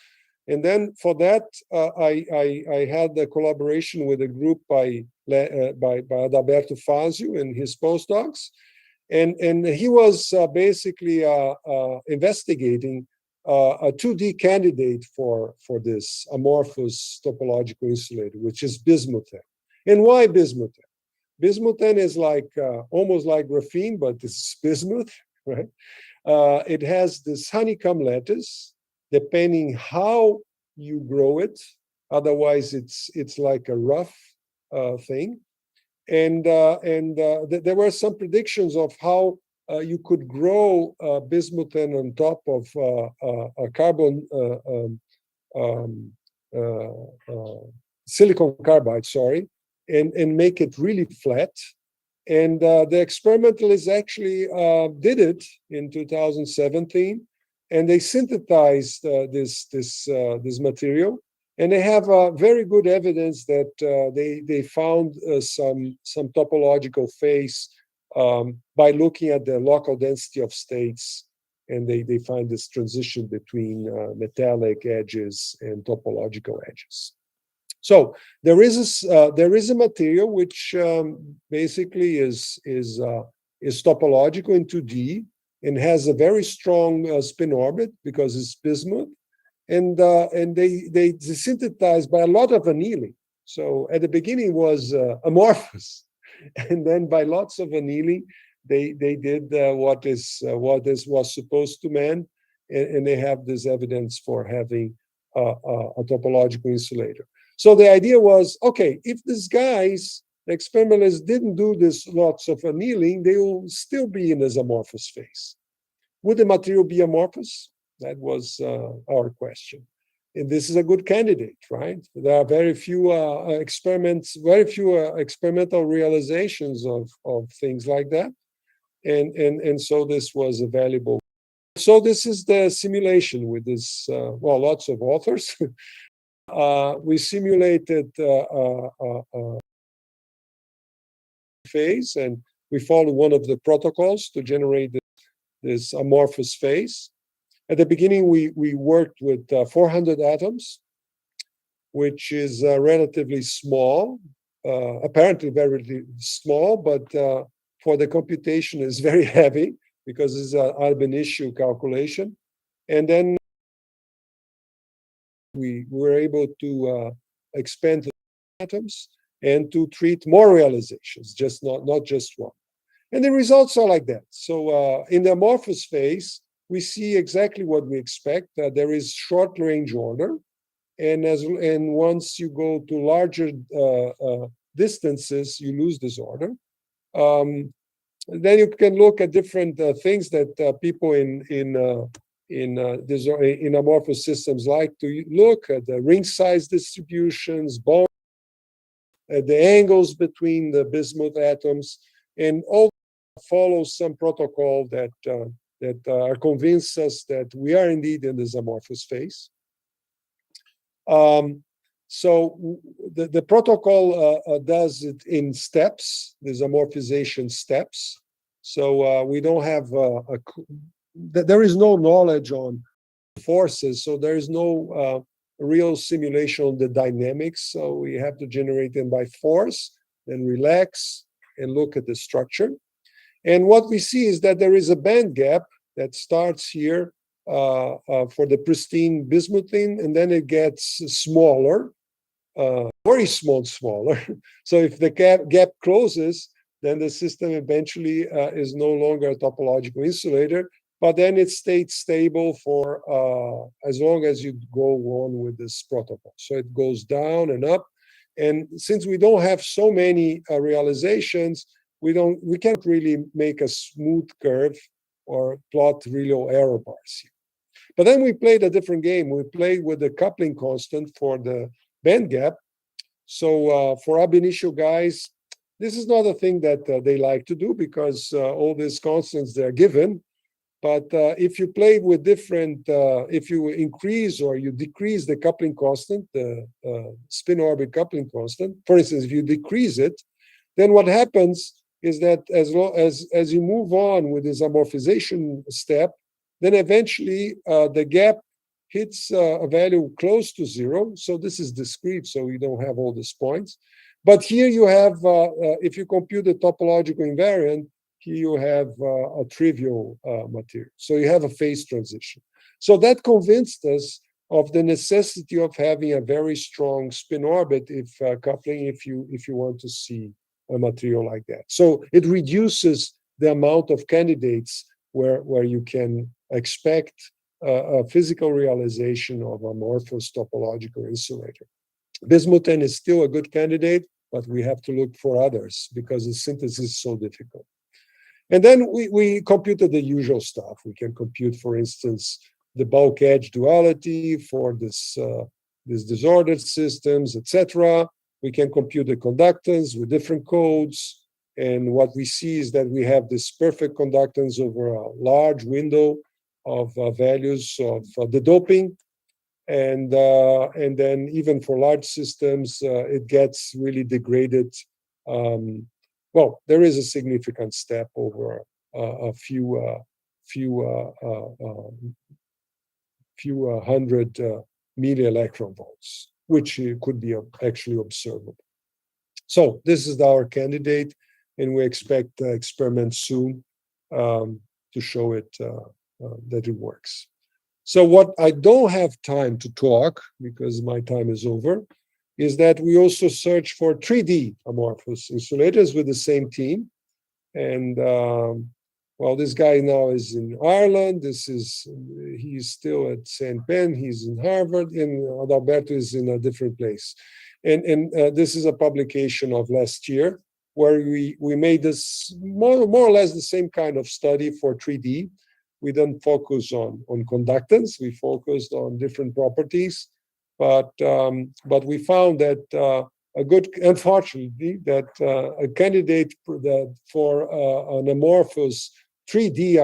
And then for that, I had a collaboration with a group by Adalberto Fazio and his postdocs. And he was basically investigating a 2D candidate for this amorphous topological insulator, which is bismuth. And why bismuth? Bismuth is like almost like graphene, but it's bismuth, right? It has this honeycomb lattice, depending how you grow it. Otherwise, it's like a rough thing. And there were some predictions of how you could grow bismuth on top of a carbon silicon carbide, sorry, and make it really flat. And the experimentalists actually did it in 2017, and they synthesized this material, and they have very good evidence that they found some topological phase by looking at the local density of states, and they find this transition between metallic edges and topological edges. So there is a material which basically is topological in 2D and has a very strong spin orbit because it's bismuth, and they synthesized by a lot of annealing. So at the beginning was amorphous, and then by lots of annealing, they did what was supposed to man, and they have this evidence for having a topological insulator. So the idea was, okay, if these guys, the experimentalists, didn't do this lots of annealing, they will still be in this amorphous phase. Would the material be amorphous? That was our question. And this is a good candidate, right? There are very few experimental realizations of things like that. And so this was a valuable. So this is the simulation with this, lots of authors. We simulated phase, and we followed one of the protocols to generate this amorphous phase. At the beginning, we worked with 400 atoms, which is relatively small, apparently very small, but for the computation is very heavy because it's an ab initio calculation. And then we were able to expand to atoms and to treat more realizations, just not just one. And the results are like that. So in the amorphous phase, we see exactly what we expect. There is short range order, and once you go to larger distances, you lose this order. Then you can look at different things that people in amorphous systems like to look at: the ring size distributions, bond, the angles between the bismuth atoms, and all follows some protocol that convince us that we are indeed in this amorphous phase. So the protocol does it in steps, these amorphization steps. So we don't have there is no knowledge on forces, so there is no real simulation on the dynamics. So we have to generate them by force, then relax and look at the structure. And what we see is that there is a band gap that starts here for the pristine bismuthine, and then it gets smaller, very smaller. So if the gap closes, then the system eventually is no longer a topological insulator, but then it stays stable for as long as you go on with this protocol. So it goes down and up. And since we don't have so many realizations, we can't really make a smooth curve or plot real error bars here. But then we played a different game. We played with the coupling constant for the band gap. So for ab initio guys, this is not a thing that they like to do because all these constants, they're given. But if you play with different, if you increase or you decrease the coupling constant, the spin orbit coupling constant, for instance, if you decrease it, then what happens is that as you move on with this amorphization step, then eventually the gap hits a value close to zero. So this is discrete, so you don't have all these points. But here you have, if you compute the topological invariant, here you have a trivial material. So you have a phase transition. So that convinced us of the necessity of having a very strong spin orbit coupling if you want to see a material like that. So it reduces the amount of candidates where you can expect a physical realization of amorphous topological insulator. Bismuthine is still a good candidate, but we have to look for others because the synthesis is so difficult. And then we computed the usual stuff. We can compute, for instance, the bulk edge duality for these disordered systems, etc. We can compute the conductance with different codes. And what we see is that we have this perfect conductance over a large window of values of the doping. And then even for large systems, it gets really degraded. Well, there is a significant step over a few hundred milli-electron volts, which could be actually observable. So this is our candidate, and we expect experiments soon to show it that it works. So what I don't have time to talk, because my time is over, is that we also search for 3D amorphous insulators with the same team. And well, this guy now is in Ireland. He's still at St. Ben. He's in Harvard, and Adalberto is in a different place. And this is a publication of last year where we made this more or less the same kind of study for 3D. We don't focus on conductance. We focused on different properties, but we found that unfortunately, that a candidate for an amorphous 3D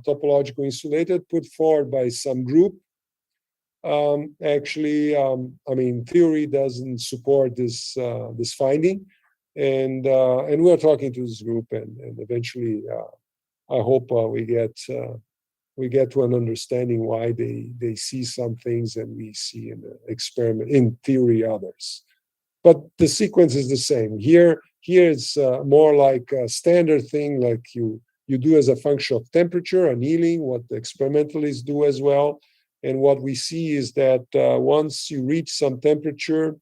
topological insulator put forward by some group. Actually, I mean, theory doesn't support this finding, and we're talking to this group, and eventually, I hope we get to an understanding why they see some things and we see in the experiment, in theory, others. But the sequence is the same. Here it's more like a standard thing, like you do as a function of temperature, annealing, what the experimentalists do as well. And what we see is that once you reach some temperature,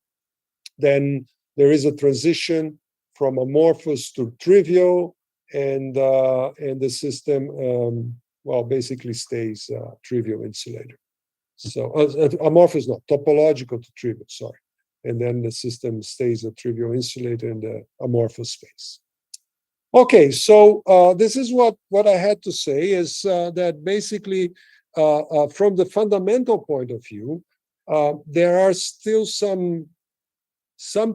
then there is a transition from amorphous to trivial, and the system, well, basically stays trivial insulator. So amorphous, not topological to trivial, sorry. And then the system stays a trivial insulator in the amorphous space. Okay, so this is what I had to say, is that basically, from the fundamental point of view, there are still some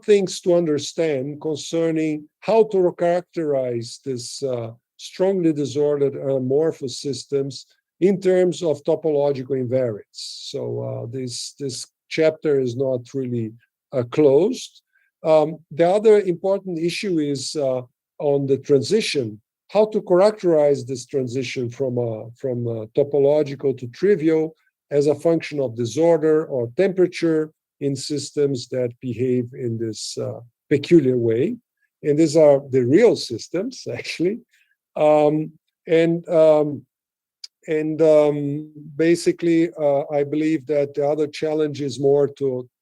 things to understand concerning how to characterize this strongly disordered amorphous systems in terms of topological invariance. So this chapter is not really closed. The other important issue is on the transition, how to characterize this transition from topological to trivial as a function of disorder or temperature in systems that behave in this peculiar way. And these are the real systems, actually. Basically, I believe that the other challenge is more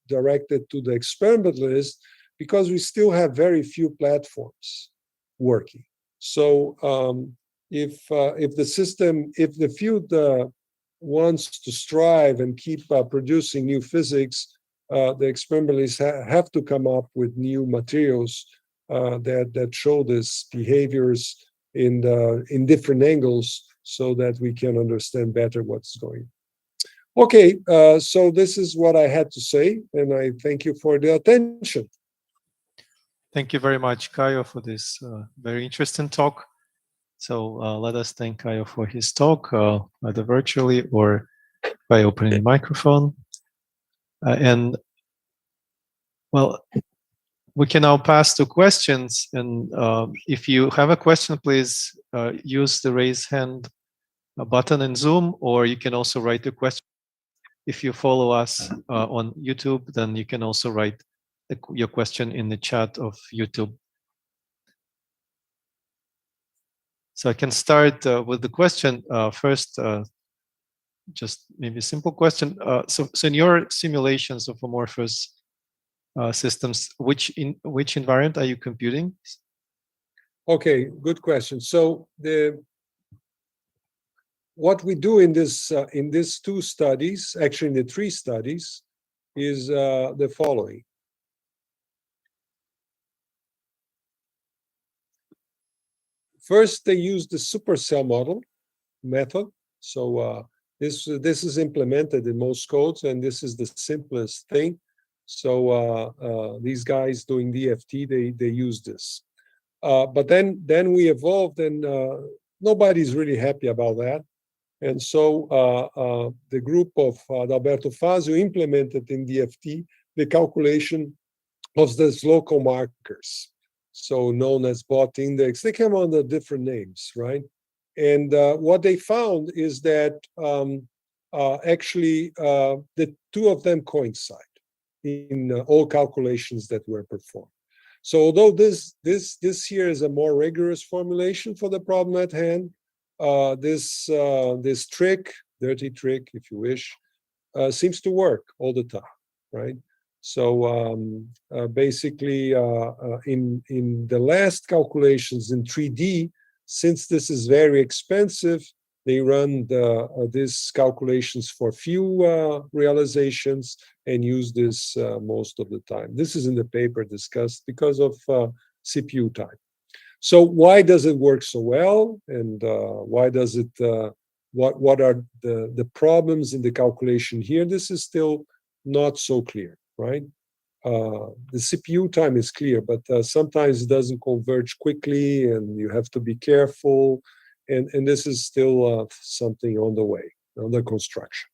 directed to the experimentalist, because we still have very few platforms working. So if the field wants to strive and keep producing new physics, the experimentalists have to come up with new materials that show these behaviors in different angles, so that we can understand better what's going on. Okay, so this is what I had to say, and I thank you for the attention. Thank you very much, Caio, for this very interesting talk. So let us thank Caio for his talk, either virtually or by opening the microphone. And well, we can now pass to questions. And if you have a question, please use the raise hand button in Zoom, or you can also write a question. If you follow us on YouTube, then you can also write your question in the chat of YouTube. So I can start with the question first. Just maybe a simple question. So in your simulations of amorphous systems, which invariant are you computing? Okay, good question. So what we do in these two studies, actually in the three studies, is the following. First, they use the Supercell model method. So this is implemented in most codes, and this is the simplest thing. So these guys doing DFT, they use this. But then we evolved, and nobody's really happy about that. And so the group of Adalberto Fazio implemented in DFT the calculation of these local markers, so known as bot index. They come under different names, right? And what they found is that actually the two of them coincide in all calculations that were performed. So although this here is a more rigorous formulation for the problem at hand, this trick, dirty trick, if you wish, seems to work all the time, right? So basically, in the last calculations in 3D, since this is very expensive, they run these calculations for few realizations and use this most of the time. This is in the paper discussed because of CPU time. So why does it work so well, and why does it? What are the problems in the calculation here? This is still not so clear, right? The CPU time is clear, but sometimes it doesn't converge quickly, and you have to be careful. And this is still something on the way, under construction.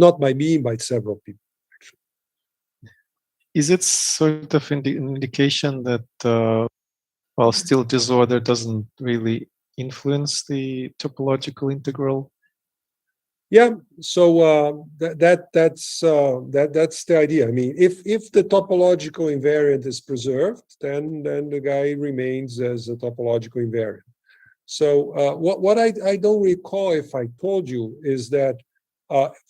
Not by me, by several people, actually. Is it sort of an indication that, well, still disorder doesn't really influence the topological integral? Yeah, so that's the idea. I mean, if the topological invariant is preserved, then the guy remains as a topological invariant. So what I don't recall if I told you is that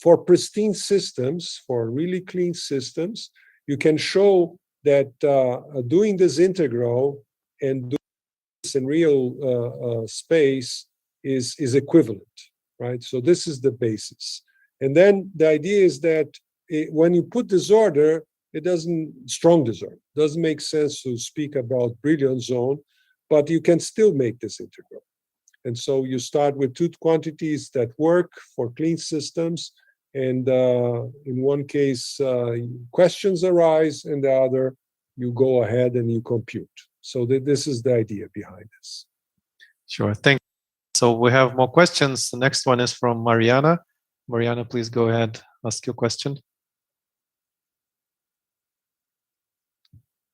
for pristine systems, for really clean systems, you can show that doing this integral and doing this in real space is equivalent, right? So this is the basis. And then the idea is that when you put disorder, strong disorder, doesn't make sense to speak about brilliant zone, but you can still make this integral. And so you start with two quantities that work for clean systems. And in one case, questions arise, and the other, you go ahead and you compute. So this is the idea behind this. Sure, thank you. So we have more questions. The next one is from Mariana. Mariana, please go ahead, ask your question.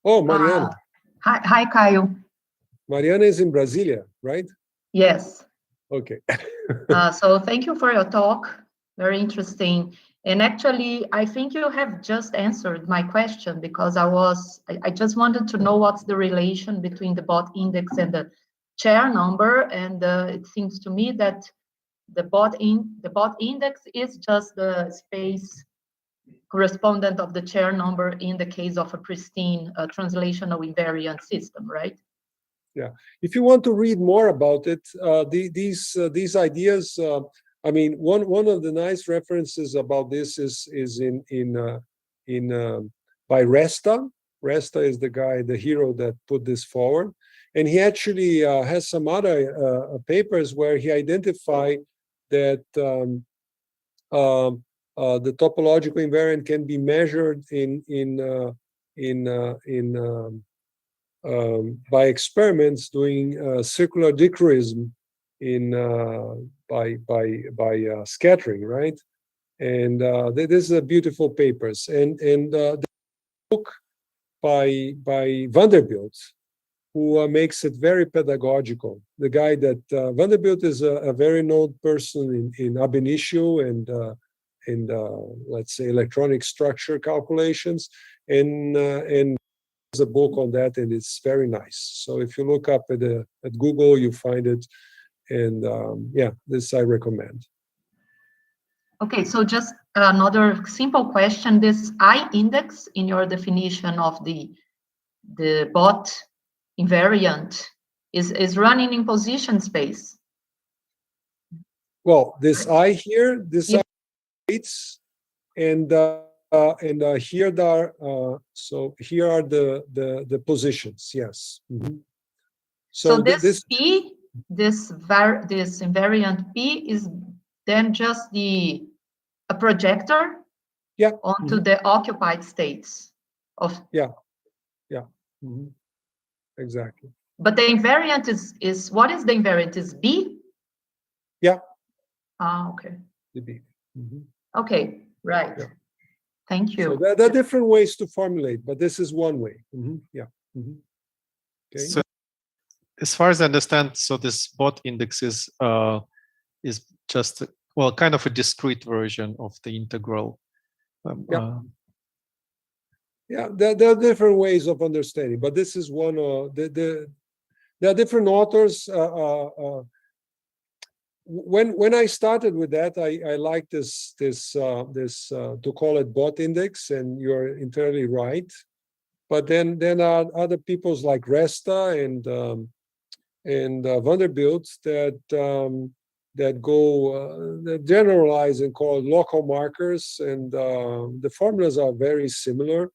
Oh, Mariana. Hi, Caio. Mariana is in Brasilia, right? Yes. Okay. So thank you for your talk. Very interesting. And actually, I think you have just answered my question, because I just wanted to know what's the relation between the bot index and the chair number. And it seems to me that the bot index is just the space correspondent of the chair number in the case of a pristine translational invariant system, right? Yeah. If you want to read more about it, these ideas. I mean, one of the nice references about this is by Resta. Resta is the guy, the hero that put this forward, and he actually has some other papers where he identified that the topological invariant can be measured by experiments doing circular dichroism by scattering, right? And this is a beautiful papers, and the book by Vanderbilt, who makes it very pedagogical. The guy that Vanderbilt is a very known person in ab initio and let's say electronic structure calculations, and there's a book on that, and it's very nice. So if you look up at Google, you find it, and yeah, this I recommend. Okay, so just another simple question. This I index in your definition of the bot invariant is running in position space. Well, this I here, this I weights, and here there are so here are the positions. Yes. Mm-hmm. So this P, this invariant P is then just a projector, yeah, onto the occupied states of mm-hmm. Exactly. But the invariant is what is the invariant? Is B? Yeah. Okay. The B. Mm-hmm. Okay, right. Yeah. Thank you. So there are different ways to formulate, but this is one way. Mm-hmm. Yeah. Mm-hmm. Okay. So as far as I understand, so this bot index is just kind of a discrete version of the integral. Yeah, there are different ways of understanding, but this is one. There are different authors. when I started with that, I like this to call it bot index, and you're entirely right. But then are other peoples like Resta and Vanderbilt that go that generalize and call local markers, and the formulas are very similar.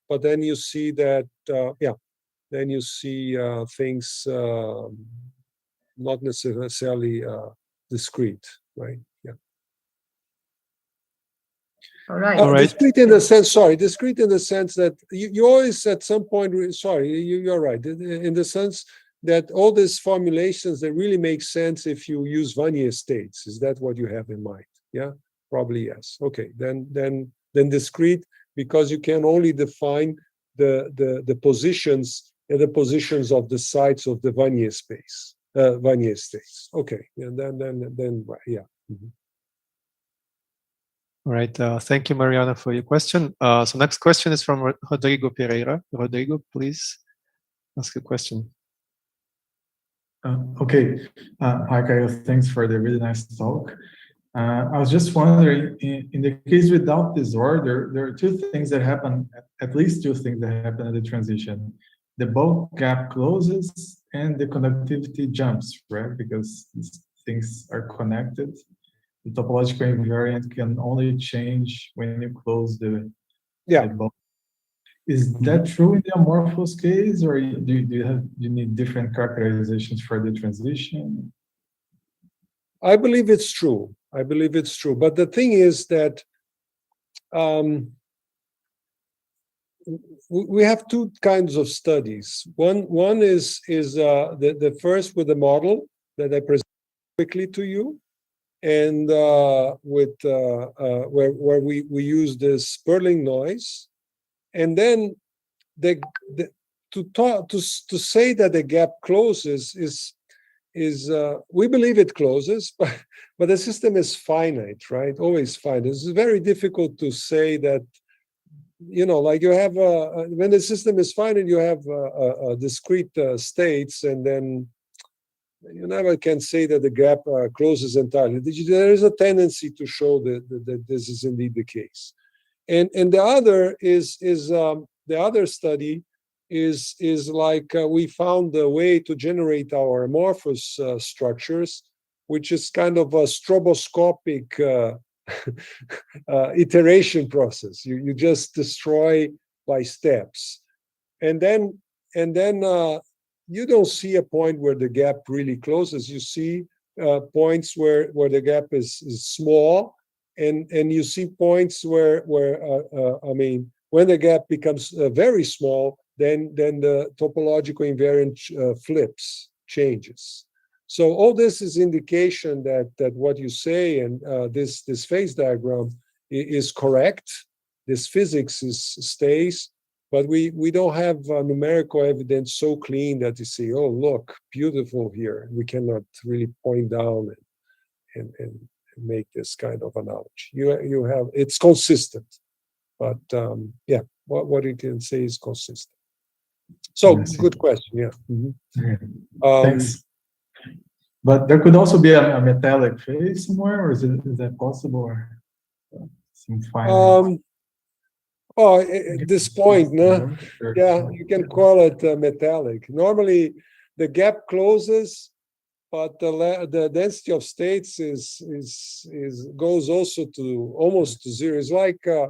But then you see that then you see things not necessarily discrete, right? Yeah. All right. Discrete in the sense, discrete in the sense that you always at some point, you're right, in the sense that all these formulations, they really make sense if you use Wannier states. Is that what you have in mind? Yeah, probably yes. Okay, then discrete, because you can only define the positions and the positions of the sites of the Wannier space, Wannier states. Okay, and then yeah. Mm-hmm. All right. Thank you, Mariana, for your question. So next question is from Rodrigo Pereira. Rodrigo, please ask a question. Okay. Hi, Caio. Thanks for the really nice talk. I was just wondering, in the case without disorder, there are two things that happen, at least two things that happen at the transition. The bulk gap closes and the conductivity jumps, right? Because these things are connected. The topological invariant can only change when you close the bulk. Is that true in the amorphous case, or do you need different characterizations for the transition? I believe it's true. But the thing is that we have two kinds of studies. One is the first with the model that I present quickly to you, and with where we use this Sperling noise, and then to say that the gap closes is we believe it closes, but the system is finite, right? Always finite. It's very difficult to say that, like you have when the system is finite, you have discrete states, and then you never can say that the gap closes entirely. There is a tendency to show that this is indeed the case. And the other is the other study is like we found a way to generate our amorphous structures, which is kind of a stroboscopic iteration process. You just destroy by steps, and then you don't see a point where the gap really closes. You see points where the gap is small, and you see points where I mean, when the gap becomes very small, then the topological invariant changes. So all this is indication that what you say and this phase diagram is correct. This physics stays, but we don't have numerical evidence so clean that you say, oh, look, beautiful here. We cannot really point down and make this kind of analogy. You have, it's consistent, but yeah, what you can say is consistent. So good question, yeah. Mm-hmm. Thanks. But there could also be a metallic phase somewhere, or is that possible? Or some finite? At this point, no? Yeah, you can call it metallic. Normally, the gap closes, but the density of states goes also to almost to zero. It's like yeah.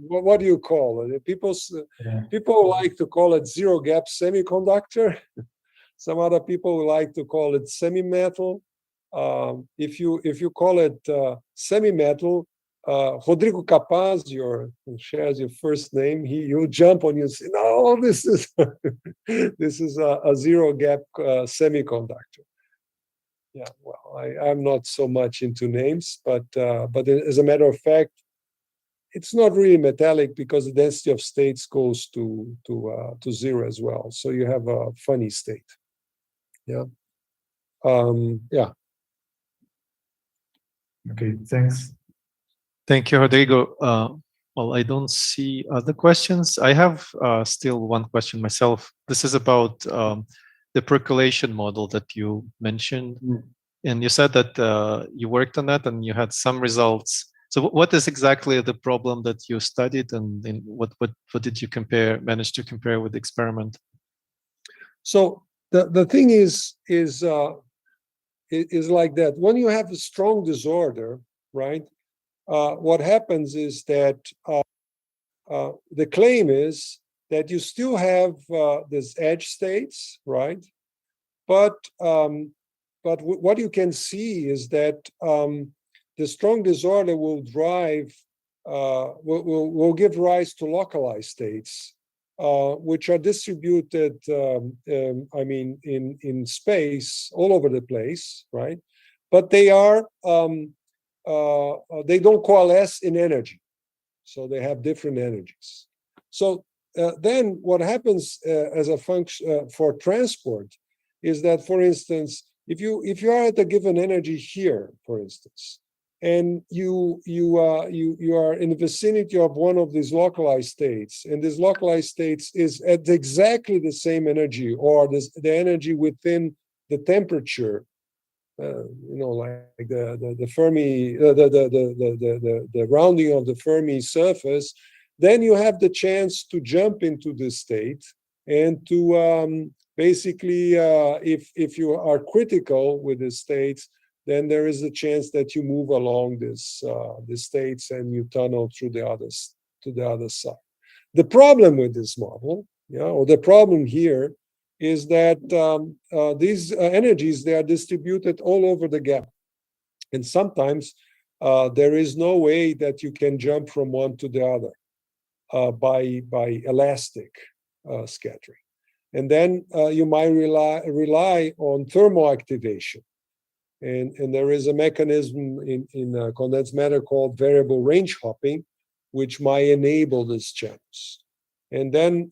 What do you call it? People like to call it zero gap semiconductor. Some other people like to call it semi-metal. If you call it semi-metal, Rodrigo Capaz, shares your first name. He'll jump on you and say, "No, this is this is a zero gap semiconductor." Yeah, well, I'm not so much into names, but as a matter of fact, it's not really metallic because the density of states goes to zero as well. So you have a funny state. Yeah. Yeah. Okay, thanks. Thank you, Rodrigo. Well, I don't see other questions. I have still one question myself. This is about the percolation model that you mentioned. And you said that you worked on that and you had some results. So what is exactly the problem that you studied, and what did you manage to compare with the experiment? So the thing is like that. When you have a strong disorder, right? What happens is that the claim is that you still have these edge states, right? But what you can see is that the strong disorder will give rise to localized states, which are distributed, I mean, in space all over the place, right? But they don't coalesce in energy, so they have different energies. So then what happens as a function for transport is that, for instance, if you are at a given energy here, for instance, and you are in the vicinity of one of these localized states, and this localized states is at exactly the same energy, or the energy within the temperature, like the Fermi, the rounding of the Fermi surface, then you have the chance to jump into this state and to basically, if you are critical with the states, then there is a chance that you move along the states and you tunnel through the other side. The problem with this model, or the problem here, is that these energies, they are distributed all over the gap, and sometimes there is no way that you can jump from one to the other by elastic scattering. And then you might rely on thermal activation. And there is a mechanism in condensed matter called variable range hopping, which might enable these channels. And then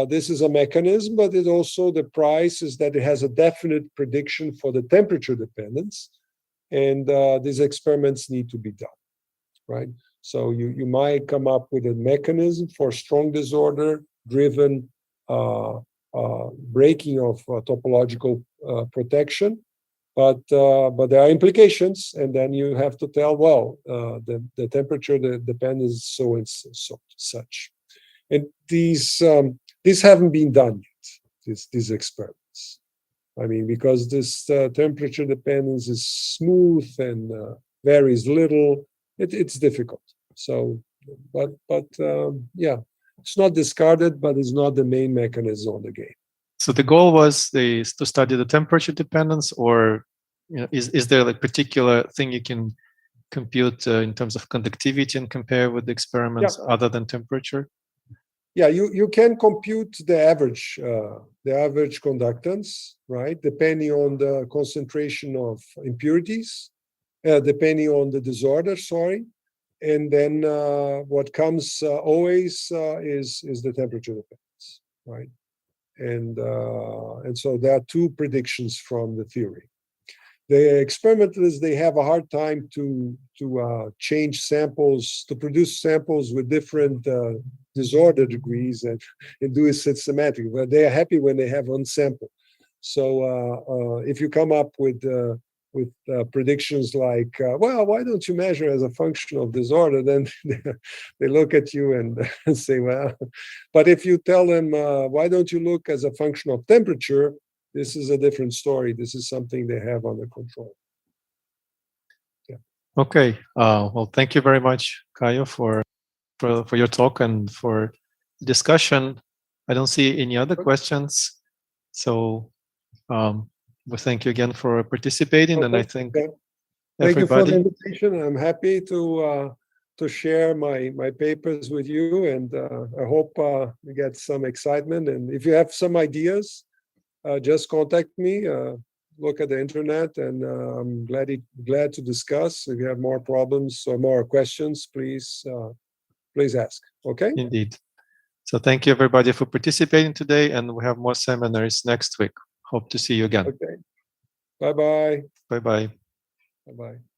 this is a mechanism, but it also, the price is that it has a definite prediction for the temperature dependence. And these experiments need to be done, right? So you might come up with a mechanism for strong disorder driven breaking of topological protection. But there are implications, and then you have to tell, well, the temperature, the dependence is so and so such. And these haven't been done yet, these experiments. I mean, because this temperature dependence is smooth and varies little, it's difficult. So, but yeah, it's not discarded, but it's not the main mechanism of the game. So the goal was to study the temperature dependence, or is there like particular thing you can compute in terms of conductivity and compare with the experiments other than temperature? Yeah, you can compute the average conductance, right? Depending on the concentration of impurities, depending on the disorder, sorry. And then what comes always is the temperature dependence, right? And so there are two predictions from the theory. The experimentalists, they have a hard time to change samples, to produce samples with different disorder degrees and do it systematically. But they are happy when they have one sample. So if you come up with predictions like, well, why don't you measure as a function of disorder? Then they look at you and say, well, but if you tell them, why don't you look as a function of temperature? This is a different story. This is something they have under control. Yeah. Okay. Well, thank you very much, Caio, for your talk and for the discussion. I don't see any other questions. So we thank you again for participating. And I think thank you for the invitation. I'm happy to share my papers with you, and I hope you get some excitement. And if you have some ideas, just contact me. Look at the internet, and I'm glad to discuss. If you have more problems or more questions, please ask. Okay. Indeed. So thank you everybody for participating today, and we have more seminars next week. Hope to see you again. Okay. Bye-bye. Bye-bye. Bye-bye.